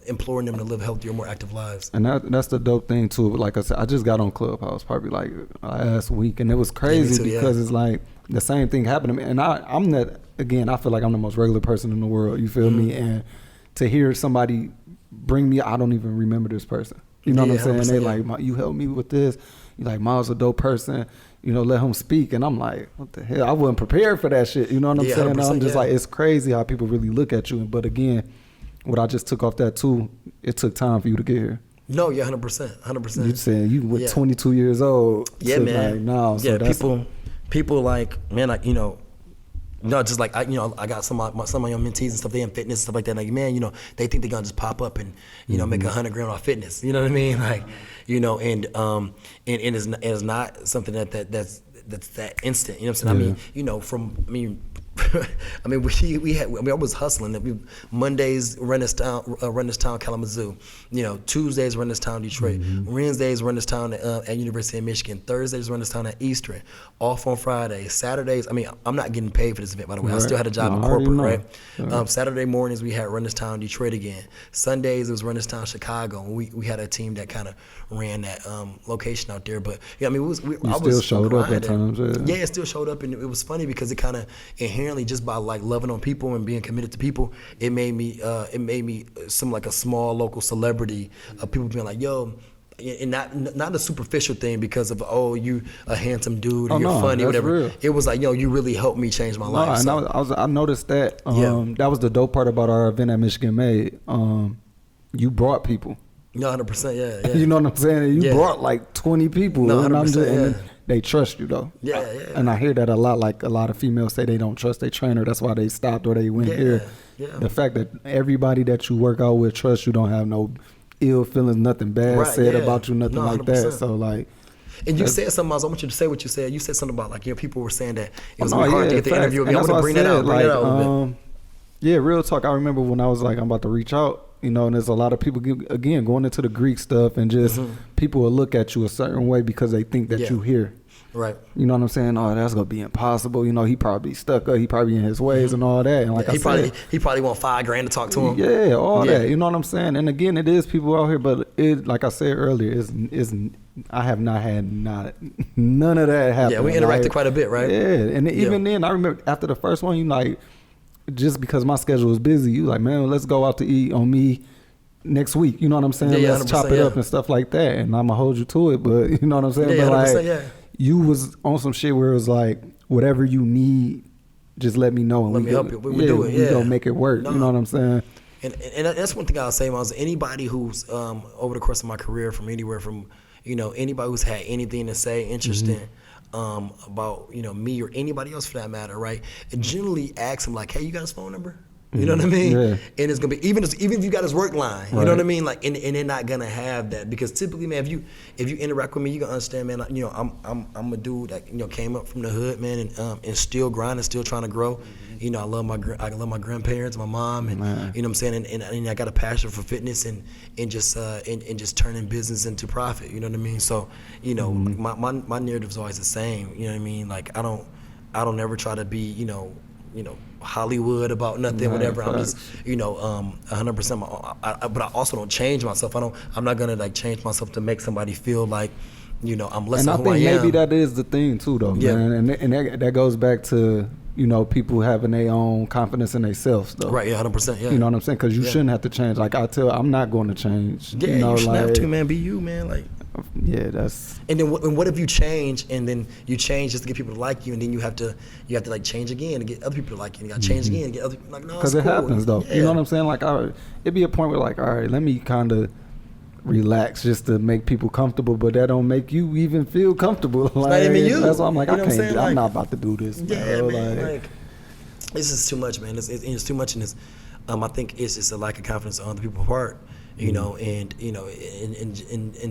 imploring them to live healthier, more active lives. And that's the dope thing too. Like I said, I just got on Clubhouse probably like last week, and it was crazy because it's like the same thing happened to me. And I'm not, again, I feel like I'm the most regular person in the world. You feel me? And to hear somebody bring me, I don't even remember this person. You know what I'm saying? They like, you helped me with this. You like, Myles a dope person. Let him speak. And I'm like, what the hell? I wasn't prepared for that shit. You know what I'm saying? I'm just like, it's crazy how people really look at you. But again, what I just took off that too, it took time for you to get here. No, 100%. You saying you were 22 years old. Yeah, man. Like now, so people like, man, just like I got some of my young mentees and stuff. They in fitness and stuff like that. Like, man, they think they're gonna just pop up and make $100 grand off fitness. You know what I mean? Like, and it's not something that's that instant. You know what I'm saying? I was hustling. Mondays Run This Town, Kalamazoo. Tuesdays Run This Town, Detroit. Wednesdays Run This Town at University of Michigan. Thursdays Run This Town at Eastern. Off on Fridays. Saturdays. I'm not getting paid for this event, by the way. I still had a job in corporate, right? Saturday mornings we had Run This Town, Detroit again. Sundays it was Run This Town, Chicago. And we had a team that kind of ran that location out there. But I still showed up at times. Yeah, it still showed up, and it was funny because it kind of inherently, just by like loving on people and being committed to people, it made me some like a small local celebrity of people being like, yo, and not a superficial thing because of, oh, you a handsome dude or you're funny or whatever. Real. It was like, yo, you really helped me change my life. And I noticed that. That was the dope part about our event at Michigan Made. You brought people. No, 100%, yeah. You know what I'm saying? You brought like 20 people. No, 100%, and they trust you though. Yeah. And I hear that a lot. Like a lot of females say they don't trust their trainer. That's why they stopped or they went here. Yeah. The fact that everybody that you work out with trusts you, don't have no ill feelings, nothing bad said about you, nothing like that. So like. And you said something, Myles. I want you to say what you said. You said something about like, people were saying that it was really hard to get the interview with me. I want to bring that out. Bring that out a little bit. Yeah, real talk. I remember when I was like, I'm about to reach out. And there's a lot of people, again, going into the Greek stuff and just people will look at you a certain way because they think that you here. Right. You know what I'm saying? Oh, that's going to be impossible. He probably stuck up. He probably in his ways and all that. And like he probably want $5 grand to talk to him. Yeah, all that. You know what I'm saying? And again, it is people out here, but it, like I said earlier, I have not had none of that happen. Yeah, we interacted quite a bit, right? Yeah. And even then, I remember after the first one, just because my schedule was busy, you like, man, let's go out to eat on me next week. You know what I'm saying? Let's chop it up and stuff like that. And I'm going to hold you to it. But you know what I'm saying? Yeah, but 100%, you was on some shit where it was like, whatever you need, just let me know. And let me help you. We do it. Yeah. We gonna make it work. No. You know what I'm saying? And that's one thing I'll say, Myles. Anybody who's over the course of my career, from anywhere from, anybody who's had anything to say interesting about, me or anybody else for that matter, right? And generally ask them like, hey, you got his phone number? You know what I mean? Yeah. And it's gonna be even if you got his work line, you know what I mean? Like, and they're not gonna have that, because typically, man, if you interact with me, you gonna understand, man. I'm a dude that came up from the hood, man, and still grinding, still trying to grow. I love my grandparents, my mom, and you know what I'm saying, and I got a passion for fitness and just turning business into profit. You know what I mean? So my narrative's always the same. You know what I mean? Like I don't ever try to be Hollywood about nothing, whatever. I'm just 100%. But I also don't change myself. I'm not gonna like change myself to make somebody feel like I'm less than who I am. And I think maybe that is the thing too, though, man. And that goes back to people having their own confidence in themselves, though. Right, 100%, yeah. You know what I'm saying? Because you shouldn't have to change. Like I'm not going to change. Yeah, you shouldn't have to, man. Be you, man. Like. Yeah, that's. And then what if you change, and then you change just to get people to like you, and then you have to like change again to get other people to like you, and you got to change again to get other people like, no, because it happens though. Yeah. You know what I'm saying? Like, it'd be a point where like, all right, let me kind of relax just to make people comfortable, but that don't make you even feel comfortable. Like, not even you. That's why I'm like, you know I can't. I'm not about to do this. Yeah, man. Like, this is too much, man. It's too much in this. I think it's just a lack of confidence on other people's part. And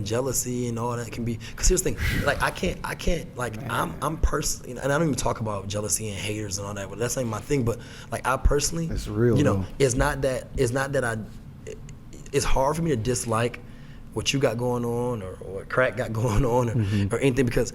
jealousy and all that can be. Because here's the thing, like I can't like I'm personally, and I don't even talk about jealousy and haters and all that, but that's not even my thing. But like I personally, it's real. It's not that it's hard for me to dislike what you got going on or what Crack got going on or anything, because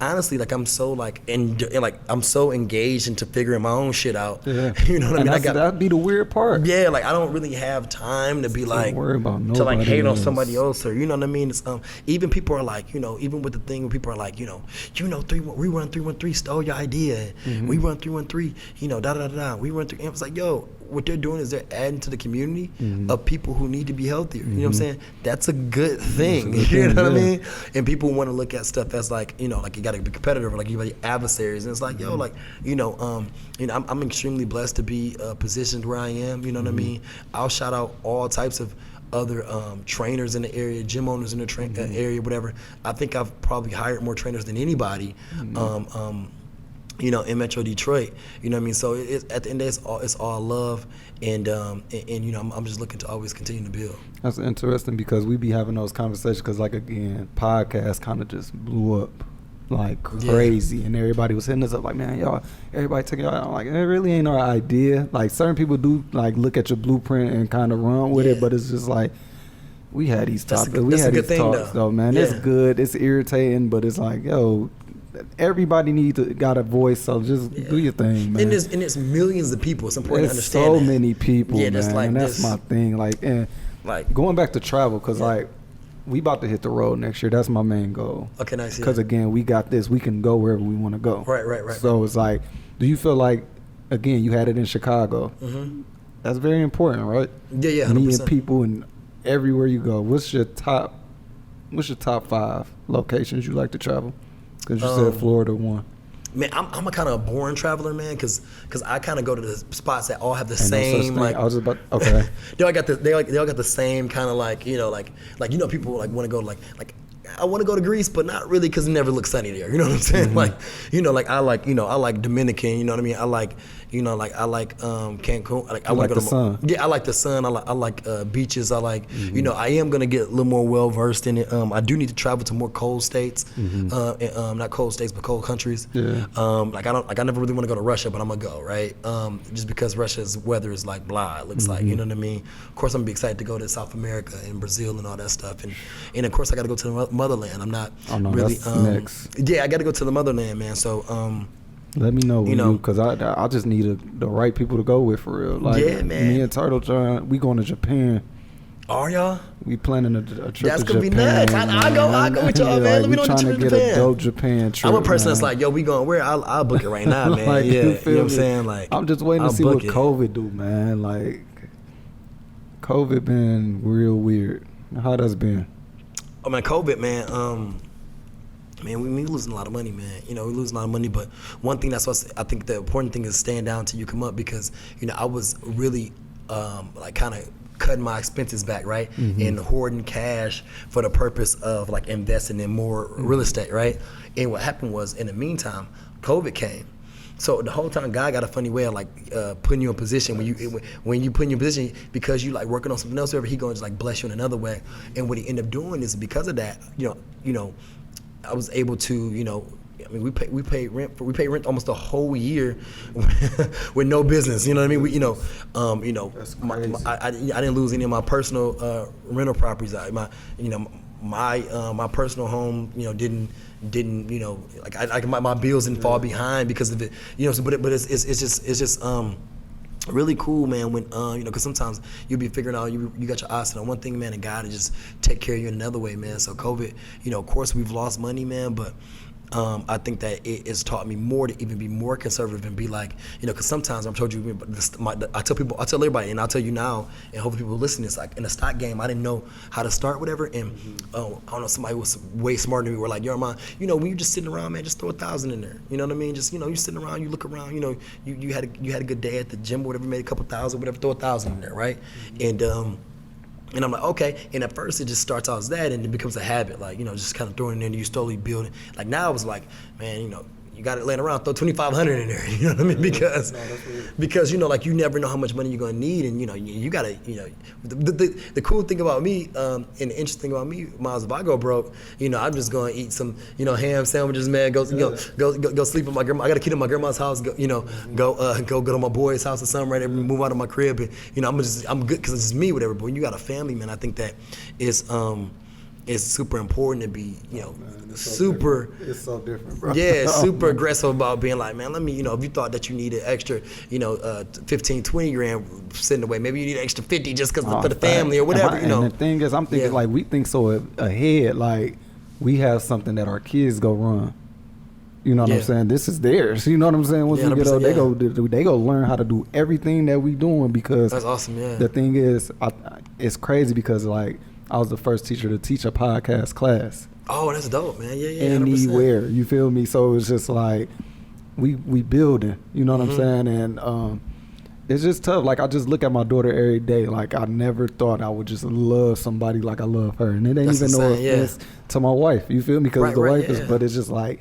honestly, like I'm so I'm so engaged into figuring my own shit out. Yeah. You know what I mean? That'd be the weird part. Yeah, like I don't really have time to be like worry about to like hate on somebody else, or you know what I mean? It's, even people are like, even with the thing where people are like, we run 313 stole your idea. We run 313, da da da. We run 3. And it's like, yo, what they're doing is they're adding to the community of people who need to be healthier. You know what I'm saying? That's a good thing. You know what I mean? And people want to look at stuff as like, like you got to be competitive, or like you got to be adversaries. And it's like, yo, like, I'm extremely blessed to be positioned where I am. You know what I mean? I'll shout out all types of other trainers in the area, gym owners in the area, whatever. I think I've probably hired more trainers than anybody. In Metro Detroit, you know what I mean? So at the end of the day, it's all love, and I'm just looking to always continue to build. That's interesting, because we be having those conversations, because like again, podcast kind of just blew up like crazy, and everybody was hitting us up like, man, y'all, everybody taking y'all. I'm like, it really ain't our idea. Like certain people do like look at your blueprint and kind of run with it, but it's just like, we had these topics, we had these talks though, man. It's good, it's irritating, but it's like, yo, everybody got a voice, so just do your thing, man. And it's millions of people. It's important to understand so that. many people, man. That's and that's my thing. Like, and like going back to travel, because like we about to hit the road next year. That's my main goal. Okay, nice. Because again, we got this. We can go wherever we want to go. Right. So it's like, do you feel like, again, you had it in Chicago? That's very important, right? Yeah, 100%. Meeting people and everywhere you go. What's your top 5 locations you like to travel? Because you said Florida one. Man, I'm a kind of a boring traveler, man, because I kind of go to the spots that all have the same like. I was about okay. they all got the same kind of like people like want to go like I want to go to Greece, but not really, because it never looks sunny there. You know what I'm saying? Like I like Dominican. You know what I mean? I like Cancun. I want to go to sun. Yeah, I like the sun. I like beaches. I like I am gonna get a little more well versed in it. I do need to travel to more cold states, not cold states, but cold countries. Yeah. I never really want to go to Russia, but I'm gonna go, right? Just because Russia's weather is like blah. It looks like, you know what I mean. Of course, I'm gonna be excited to go to South America and Brazil and all that stuff, and of course I got to go to the motherland. I'm not really. That's next. Yeah, I got to go to the motherland, man. So. Let me know, because I just need the right people to go with, for real. Like, yeah, man. Me and Turtle John, we going to Japan. Are y'all? We planning a trip to Japan. That's gonna be nuts. I go with y'all, man. Let me know the trip to Japan. We trying to get a dope Japan trip. I'm a person that's like, yo, we going where? I'll book it right now, man. Like, yeah, you know what I'm saying? Like, I'm just waiting to see what COVID do, man. Like, COVID been real weird. How that's been? Oh man, COVID, man. Man, we losing a lot of money, man. You know, we losing a lot of money. But one thing I think the important thing is staying down till you come up, because I was really like kind of cutting my expenses back, right, and hoarding cash for the purpose of like investing in more real estate, right. And what happened was, in the meantime, COVID came. So the whole time, God got a funny way of like putting you in position when you put in your position, because you like working on something else, whatever, he gonna just like bless you in another way. And what he ended up doing is, because of that, I was able to, I mean, we paid rent almost a whole year with no business. You know what I mean? That's crazy. I didn't lose any of my personal rental properties. My personal home, didn't my bills didn't fall behind because of it. But it's just really cool, man, when because sometimes you'll be figuring out you got your eyes on one thing, man, and God will just take care of you another way, man. So COVID, of course we've lost money, man, but I think that it has taught me more to even be more conservative and be like, because sometimes I told you, I tell everybody, and I'll tell you now, and hopefully people listen, it's like in the stock game, I didn't know how to start, whatever, and I don't know, somebody was way smarter than me, were like, yo, Armond, when you're just sitting around, man, just throw 1,000 in there, you know what I mean? Just, you're sitting around, you look around, you had a good day at the gym, whatever, you made a couple thousand, whatever, throw 1,000 in there, right? And I'm like, okay. And at first it just starts out as that, and it becomes a habit, like, just kind of throwing it in there, and you slowly build it. Like now it's like, man, you got it laying around, throw 2,500 in there, you know what I mean? Because like you never know how much money you're gonna need, and you gotta, the cool thing about me, and the interesting thing about me, Myles, if I go broke, I'm just gonna eat some, ham sandwiches, man, go sleep at my grandma. I got a kid at my grandma's house, go to my boy's house or something, right? Move out of my crib, and I'm good because it's just me, whatever. But when you got a family, man, I think that it's super important to be, It's so different, bro. Yeah, super aggressive about being like, man, let me, if you thought that you needed extra, 15, 20 grand sitting away, maybe you need an extra 50 just because for the family or whatever, And the thing is, I'm thinking like we think so ahead, like we have something that our kids go run. You know what I'm saying? This is theirs. You know what I'm saying? Once we get old, they go learn how to do everything that we doing, because that's awesome. Yeah. The thing is, it's crazy because like I was the first teacher to teach a podcast class. Oh, that's dope, man. Yeah. Anywhere, 100%. You feel me? So it's just like we building. You know what I'm saying? And it's just tough. Like I just look at my daughter every day. Like I never thought I would just love somebody like I love her, and it ain't even no offense to my wife. You feel me? Because the wife is, but it's just like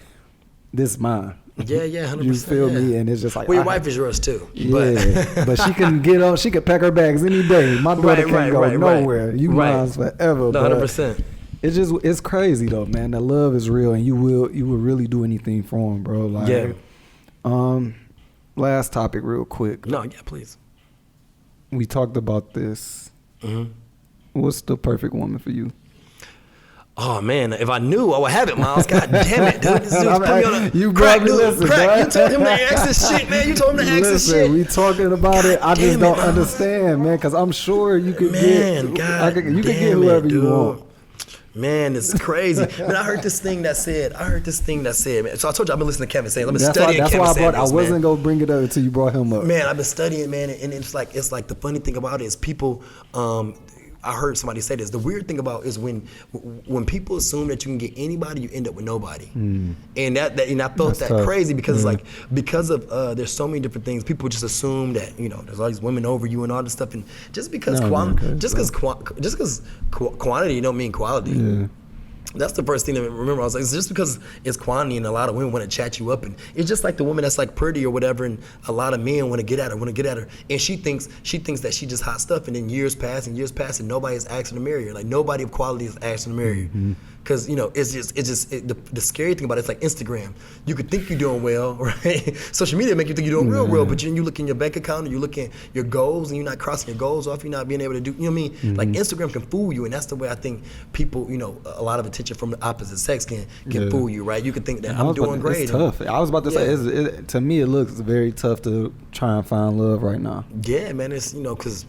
this is mine. Yeah, 100%. You feel me? And it's just like, well, your wife is yours too. Yeah, but she can get on. She can pack her bags any day. My daughter can't go nowhere. You mine's forever. No, 100%. It's crazy though, man. That love is real, and you will really do anything for him, bro. Like, last topic, real quick. No, yeah, please. We talked about this. What's the perfect woman for you? Oh man, if I knew, I would have it, Myles. God damn it, dude. This dude's putting me on a you crack, dude. Listen, crack. You told him to ask this shit, man. You told him to ask this shit. We talking about it. I just don't understand, man, because I'm sure you could get whoever you want. Man, it's crazy. Man, I heard this thing that said, man. So I told you I've been listening to Kevin saying, I've been studying Kevin saying. I wasn't going to bring it up until you brought him up. Man, I've been studying, man, and it's like the funny thing about it is people, I heard somebody say this. The weird thing about is when people assume that you can get anybody, you end up with nobody. And I felt that crazy because it's like, because of there's so many different things, people just assume that there's all these women over you and all this stuff, and just because quantity don't mean quality. Yeah. That's the first thing to remember. I was like, it's just because it's quantity and a lot of women want to chat you up, and it's just like the woman that's like pretty or whatever, and a lot of men want to get at her, and she thinks that she just hot stuff, and then years pass, and nobody is asking to marry her. Like nobody of quality is asking to marry her. Because the scary thing about it, it's like Instagram. You could think you're doing well, right? Social media make you think you're doing real well, but you look in your bank account and you look at your goals, and you're not crossing your goals off. You're not being able to do. You know what I mean? Like Instagram can fool you, and that's the way I think people. A lot of attention from the opposite sex can fool you, right? You could think that I'm doing great. It's tough. I was about to say, to me, it looks very tough to try and find love right now. Yeah, man. It's because.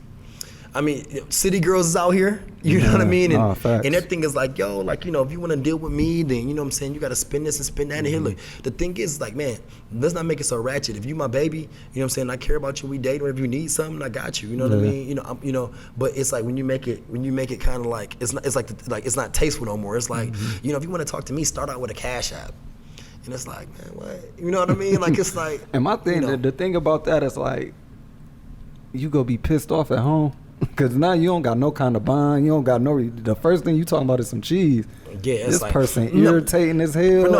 I mean, city girls is out here, you know what I mean? And, facts. and their thing is like, yo, like, you know, if you want to deal with me, then, you know what I'm saying, you got to spend this and spend that. And here, look, the thing is, like, man, let's not make it so ratchet. If you my baby, you know what I'm saying, I care about you, we date, whenever you need something, I got you, you know what I mean? You know, but it's like when you make it kind of like, it's not tasteful no more. It's like, you know, if you want to talk to me, start out with a Cash App. And it's like, man, what? You know what I mean? Like, it's like. And my thing, you know, the thing about that is like, you gonna be pissed off at home. Because now you don't got no kind of bond. You don't got no. The first thing you talking about is some cheese. Yeah, it's this like, person irritating as hell.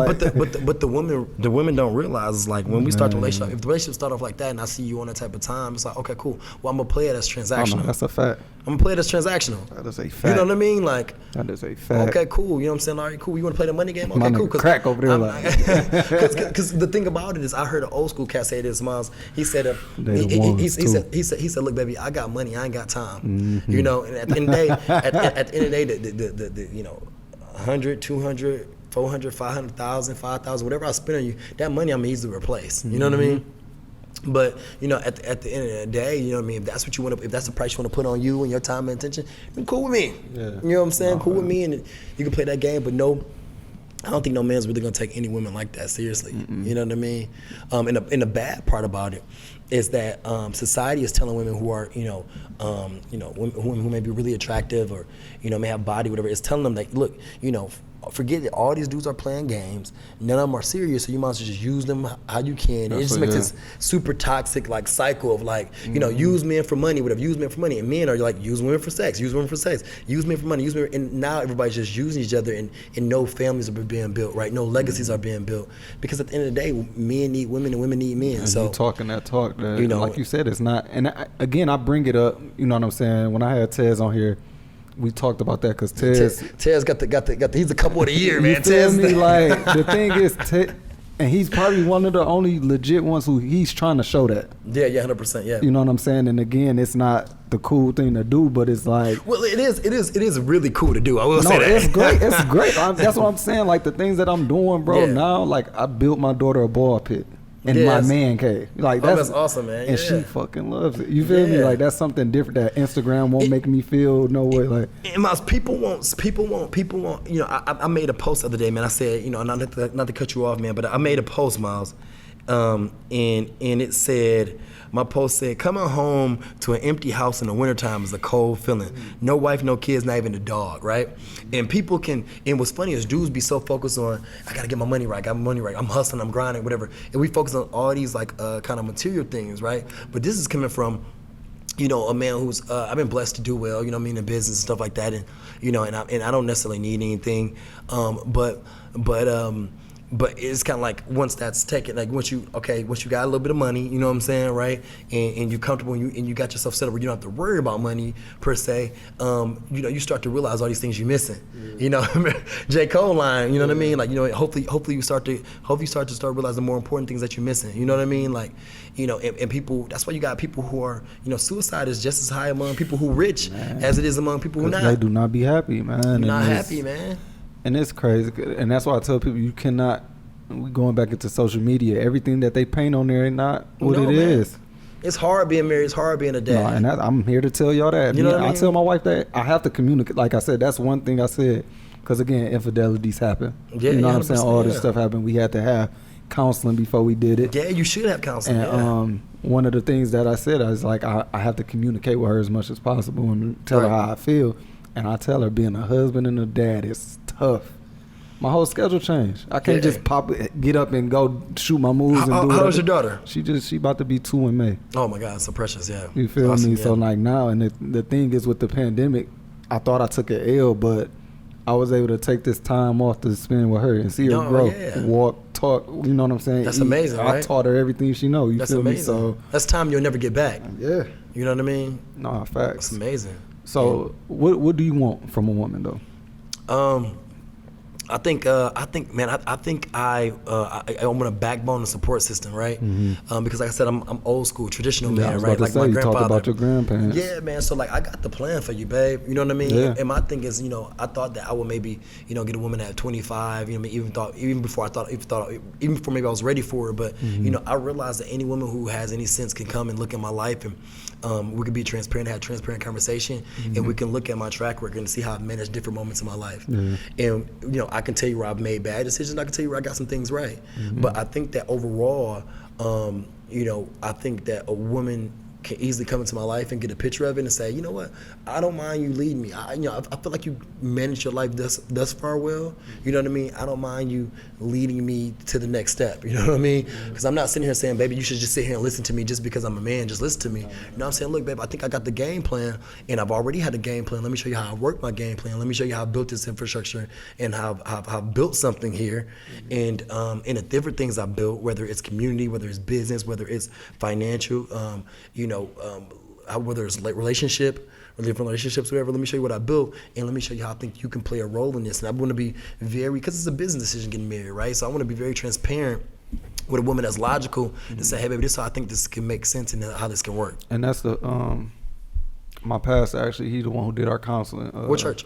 But the women don't realize is like when we start the relationship. If the relationship start off like that, and I see you on that type of time, it's like, okay, cool. Well, I'm gonna play it as transactional. Oh, no, that's a fact. I'm gonna play it as transactional. That is a fact. You know what I mean? Like, that is a fact. Okay, cool. You know what I'm saying? All right, cool. You want to play the money game? Okay, cool. Crack over there, because the thing about it is, I heard an old school cat say this, Myles. He said, he said, look, baby, I got money, I ain't got time. You know, and at the end of the day, the you know, 100, 200, 400, 500,000, 5,000, whatever I spend on you, that money I'm easily replace. You know what I mean? But you know, at the end of the day, you know what I mean. If that's what you want to, if that's the price you want to put on you and your time and attention, then cool with me. Yeah. You know what I'm saying? Cool with me, and you can play that game. But no, I don't think no man's really gonna take any women like that seriously. You know what I mean? And the bad part about it is that society is telling women who are, women who may be really attractive or, you know, may have body, whatever. It's telling them that, look, you know, forget it. All these dudes are playing games. None of them are serious, so you might as well just use them how you can. And it just makes this super toxic like cycle of like, you know, use men for money, whatever. Use men for money, and men are like, use women for sex, use women for sex, use men for money, use men. And now everybody's just using each other, and no families are being built, right? No legacies are being built, because at the end of the day, men need women and women need men. And so you talking that talk, that, you know, like you said, it's not. And I bring it up. You know what I'm saying? When I had Tez on here, we talked about that because Tez got the he's a couple of the year, man. You feel me? Like, the thing is, and he's probably one of the only legit ones who he's trying to show that. Yeah, 100%, yeah. You know what I'm saying? And again, it's not the cool thing to do, but it's like, well, it is really cool to do. I will say that. It's great. It's great. That's what I'm saying. Like, the things that I'm doing, bro. Now, like, I built my daughter a ball pit in my man cave. Like, that's awesome, man. And she fucking loves it. You feel me? Like, that's something different that Instagram won't make me feel no way. Like, and Myles, people want. You know, I made a post the other day, man. I said, you know, not to cut you off, man, but I made a post, Myles, and it said. My post said, coming home to an empty house in the wintertime is a cold feeling. No wife, no kids, not even a dog, right? And people can, and what's funny is dudes be so focused on, I gotta get my money right, I'm hustling, I'm grinding, whatever. And we focus on all these like kind of material things, right? But this is coming from, you know, a man who's, I've been blessed to do well, you know what I mean, in business and stuff like that. And, you know, and I don't necessarily need anything, but it's kind of like once that's taken, like once you got a little bit of money, you know what I'm saying, right? And you're comfortable and you got yourself set up where you don't have to worry about money per se. You know, you start to realize all these things you're missing. You know, J. Cole line, you know what I mean? Like, you know, hopefully you start to realize the more important things that you're missing. You know what I mean? Like, you know, and people. That's why you got people who are, you know, suicide is just as high among people who rich as it is among people who not. They do not be happy, man. You're not happy, man. And it's crazy, and that's why I tell people you cannot. We going back into social media. Everything that they paint on there ain't not what it is. It's hard being married. It's hard being a dad. No, and I'm here to tell y'all that. You know what I mean? I tell my wife that I have to communicate. Like I said, that's one thing I said. Because again, infidelities happen. Yeah, you know what I'm saying? All this stuff happened. We had to have counseling before we did it. Yeah, you should have counseling. And one of the things that I said, I was like, I have to communicate with her as much as possible and tell her how I feel. And I tell her being a husband and a dad is tough. My whole schedule changed. I can't just get up and go shoot my moves. How old's your daughter? She about to be 2 in May. Oh my God, so precious, yeah. You feel me? Yeah. So like now, and the thing is with the pandemic, I thought I took an L, but I was able to take this time off to spend with her and see her grow, walk, talk. You know what I'm saying? That's amazing, right? I taught her everything she knows. You feel me? So that's time you'll never get back. Yeah. You know what I mean? No, facts. That's amazing. So what do you want from a woman though? I think I want a backbone and support system, right? Because like I said, I'm old school, traditional man, I was right? about to Like say, my you grandfather. talked about your grandparents. Yeah, man. So like I got the plan for you, babe. You know what I mean? Yeah. And my thing is, I thought that I would maybe, get a woman at 25. Even before maybe I was ready for it. But I realized that any woman who has any sense can come and look at my life, and we could be transparent, have transparent conversation, and we can look at my track record and see how I've managed different moments in my life. And I can tell you where I've made bad decisions. I can tell you where I got some things right. But I think that overall, I think that a woman can easily come into my life and get a picture of it and say, you know what, I don't mind you leading me. I feel like you managed your life thus far well. You know what I mean? I don't mind you leading me to the next step. You know what I mean? Because I'm not sitting here saying, baby, you should just sit here and listen to me just because I'm a man. Just listen to me. You know what I'm saying? Look, babe, I think I got the game plan, and I've already had a game plan. Let me show you how I work my game plan. Let me show you how I built this infrastructure and how I've built something here. And the different things I built, whether it's community, whether it's business, whether it's financial, whether it's like different relationships, whatever. Let me show you what I built, and let me show you how I think you can play a role in this. And I want to be because it's a business decision getting married, right? So I want to be very transparent with a woman that's logical to say, hey, baby, this is how I think this can make sense and how this can work. And that's the my pastor actually. He's the one who did our counseling. What church?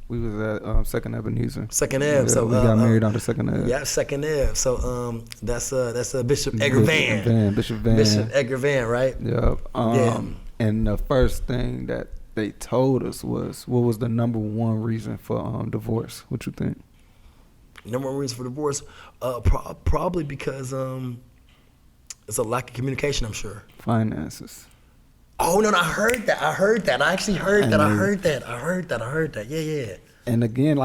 We was at Second Ebenezer. Second Ave. Yeah, So we got married on the Second Ave. Yeah, Second Ave. So that's Bishop Edgar Van. Bishop Van. Bishop Edgar Van, right? Yep. And the first thing that they told us was, what was the number one reason for divorce? What you think? Number one reason for divorce, probably because it's a lack of communication, I'm sure. Finances. Oh no, I heard that. I actually heard that. I heard that. Yeah. And again,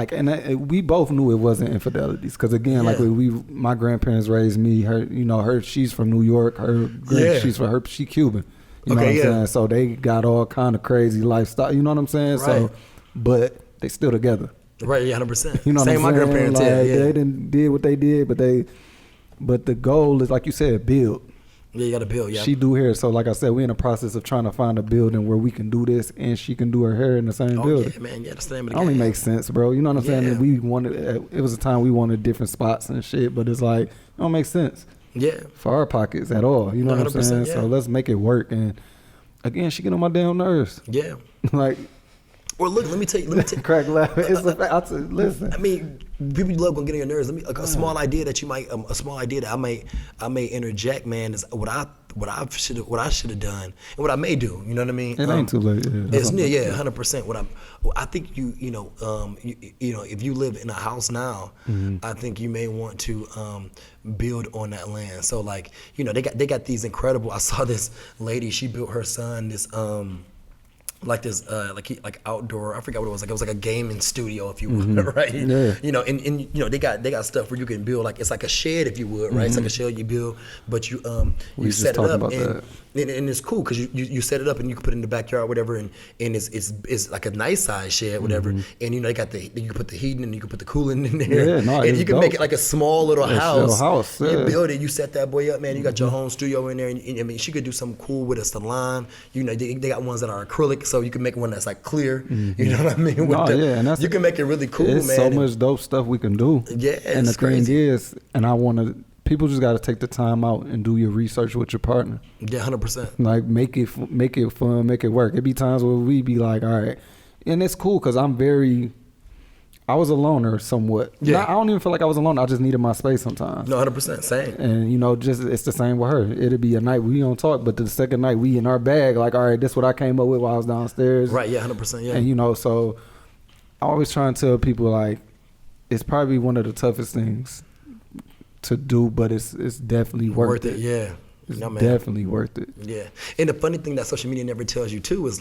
we both knew it wasn't infidelities, because again, my grandparents raised me. She's from New York. She Cuban. You know what I'm saying? So they got all kind of crazy lifestyle. You know what I'm saying? Right. So, but they still together. Right. Yeah. 100%. You know what I'm saying? My grandparents. Yeah. They did what they did, but the goal is, like you said, build. Yeah, you got to build. Yeah. She do hair, so like I said, we're in the process of trying to find a building where we can do this, and she can do her hair in the same building. Yeah, man. Yeah, that's the name of the only game. makes sense, bro. You know what I'm saying? Yeah. We wanted. It was a time we wanted different spots and shit, but it's like, it don't make sense. Yeah. For our pockets at all. You know what I'm saying? Yeah. So let's make it work. And again, she get on my damn nerves. Yeah. Like. Well, look, let me tell you. Crack laughing. It's a fact. Listen. I mean, people love gonna get on your nerves. A small idea that I may interject, man, is what I should have done and what I may do. You know what I mean? It ain't too late. Yeah, 100%. I think if you live in a house now, I think you may want to build on that land. So they got these incredible. I saw this lady. She built her son this outdoor. I forgot what it was. Like it was like a gaming studio, if you would, right? Yeah. They got stuff where you can build it's like a shed, if you would, right? It's like a shed you build, but you set it up and it's cool because you set it up and you can put it in the backyard, whatever, and it's like a nice size shed, whatever. And they got you can put the heating and you can put the cooling in there, and you can make it like a small little house. You build it, you set that boy up, man. You got your home studio in there, and I mean, she could do something cool with a salon. They got ones that are acrylic. So you can make one that's like clear, you know what I mean? And you can make it really cool, it's man. So much dope stuff we can do. Yeah, and the crazy. thing is, people just got to take the time out and do your research with your partner. Yeah, 100%. Like make it fun, make it work. It be times where we be like, all right, and it's cool because I was a loner somewhat. Yeah. I don't even feel like I was alone. I just needed my space sometimes. No, 100%. Same. And, it's the same with her. It'll be a night we don't talk, but the second night we in our bag, like, all right, this is what I came up with while I was downstairs. Right, yeah, 100%, yeah. And, so I always try and tell people, like, it's probably one of the toughest things to do, but it's definitely worth it. Yeah. It's definitely worth it. Yeah. And the funny thing that social media never tells you too is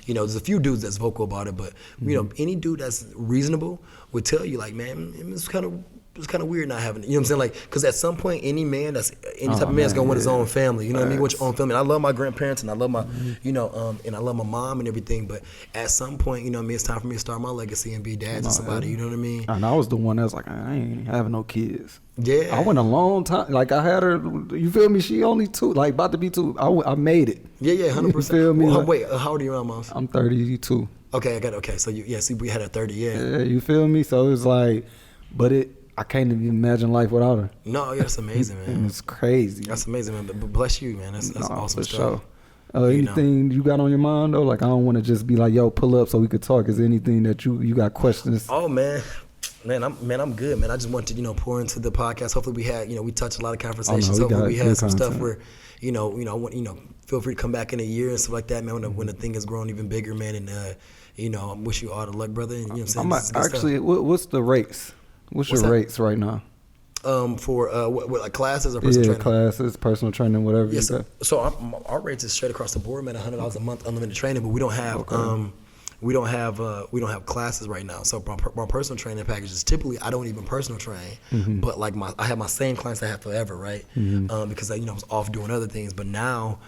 there's a few dudes that's vocal about it, but any dude that's reasonable would tell you man, it's kind of weird not having it. You know what I'm saying? Like, because at some point, any type of man is gonna want his own family. You know what I mean? Want your own family. And I love my grandparents and I love my, and I love my mom and everything. But at some point, it's time for me to start my legacy and be dad to somebody. You know what I mean? And I was the one that was like, I ain't having no kids. Yeah. I went a long time. Like I had her. You feel me? She only 2, like about to be 2. I made it. Yeah, 100%. You feel me? Well, wait, how old are you now, Myles? I'm 32. Okay, I got it. Okay, so see, we had a 30. Yeah. Yeah, you feel me? So it's like. but I can't even imagine life without her. No, yeah, that's amazing, man. It's crazy. That's amazing, man. But bless you, man. That's awesome for stuff. sure. Anything you got on your mind though? Like I don't want to just be like, yo, pull up so we could talk. Is there anything that you got questions? Oh man, I'm good, man. I just want to pour into the podcast. Hopefully we had we touched a lot of conversations. Hopefully we had some stuff where I want feel free to come back in a year and stuff like that, man. When the thing has grown even bigger, man. And I wish you all the luck, brother. And, what I'm saying. Actually, what's the rates? What's your rates right now? For what like classes or personal training? Classes, personal training, whatever. Yes, so our rates is straight across the board, man. $100 a month, unlimited training, but we don't have we don't have classes right now. So my personal training packages typically I don't even personal train, but like I have my same clients I have forever, right? Because I was off doing other things, but now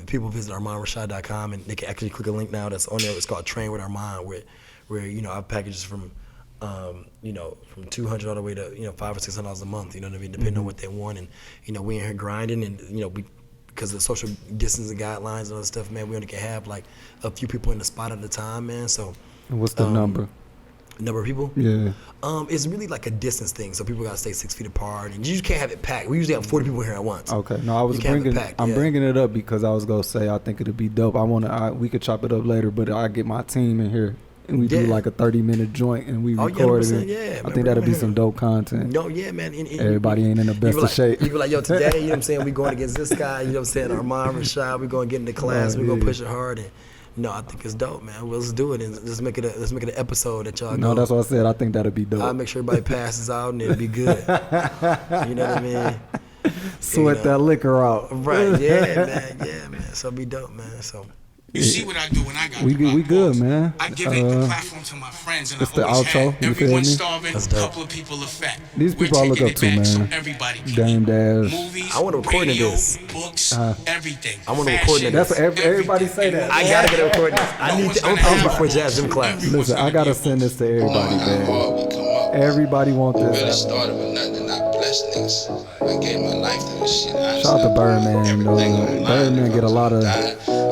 people visit ArmondRashad.com and they can actually click a link now that's on there. It's called Train with Armond, where I have packages from from $200 all the way to $500 or $600 a month. You know what I mean? Depending on what they want, and we in here grinding, and because of the social distancing guidelines and other stuff, man, we only can have like a few people in the spot at a time, man. So, and what's the number? Number of people? Yeah. It's really like a distance thing, so people gotta stay 6 feet apart, and you just can't have it packed. We usually have 40 people here at once. Okay. No, I'm bringing it up because I was gonna say I think it'd be dope. We could chop it up later, but I get my team in here. And we do like a 30-minute joint and we record it. Yeah, I think that'll be some dope content. No, yeah, man. Everybody ain't in the best of shape. You be like, yo, today, we going against this guy, Armond Rashad, we going to get into class, we going to push it hard. And I think it's dope, man. Well, let's do it and let's make it an episode that y'all No, that's what I said. I think that'll be dope. I'll make sure everybody passes out and it'll be good. You know what I mean? Sweat that liquor out. Right, yeah, man. So it'll be dope, man. So. You see what I do when I got we good, man. I give the platform to my friends, and it's I always the outro. have everyone starving, a couple of people are fat. These people I look up to, man. So everybody can Dame Dash. Movies, I want to record this. Books, everything. I want to record this. That's what everybody say that. I gotta get a record this. I'm paying for Jazz Gym class. Listen, I gotta send this to everybody, man. Everybody want this. Really started with nothing, I blessed niggas. I gave my life to this shit. Shout out to Birdman, though. Birdman get a lot of people.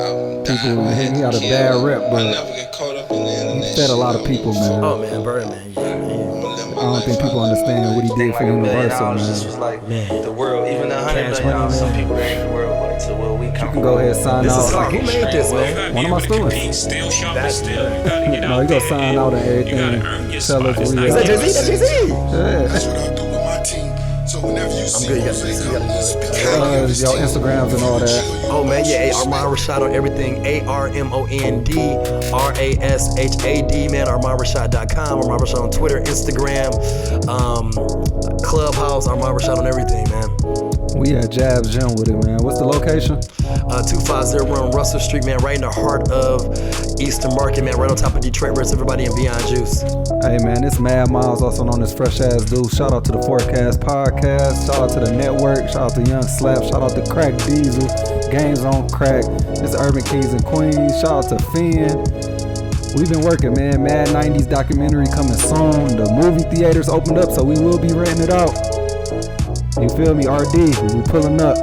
He got a bad rep, but he fed a lot of people, man. Oh man, Birdman, I don't think people understand what he did for Universal, man. This was like the world, even $100 million. Some people think the world went to where we come from. You can go ahead and sign out. Who made this, man? One of my students. Still sharp and still. You gotta get No, out you there gonna sign and out and everything. You gotta earn your Tell spot. us It's where not you Is that just- Jay-Z? That's what I do with my team. So whenever you see good. Rose coming, speak highly of his Your team. Instagrams and all that. Oh man, yeah, Armond Rashad on everything. ARMOND RASHAD, man. ArmondRashad.com. Armond Rashad on Twitter, Instagram, Clubhouse. Armond Rashad on everything, man. We at Jabs Gym with it, man. What's the location? 250 Russell Street, man, right in the heart of Eastern Market, man, right on top of Detroit, where it's everybody in Beyond Juice. Hey, man, it's Mad Myles, also known as Fresh Ass Dude. Shout out to the Forecast Podcast. Shout out to the network. Shout out to Young Slap. Shout out to Crack Diesel. Games on Crack. It's Urban Kings and Queens. Shout out to Finn. We've been working, man. Mad 90s documentary coming soon. The movie theaters opened up, so we will be renting it out. You feel me? RD, we pulling up.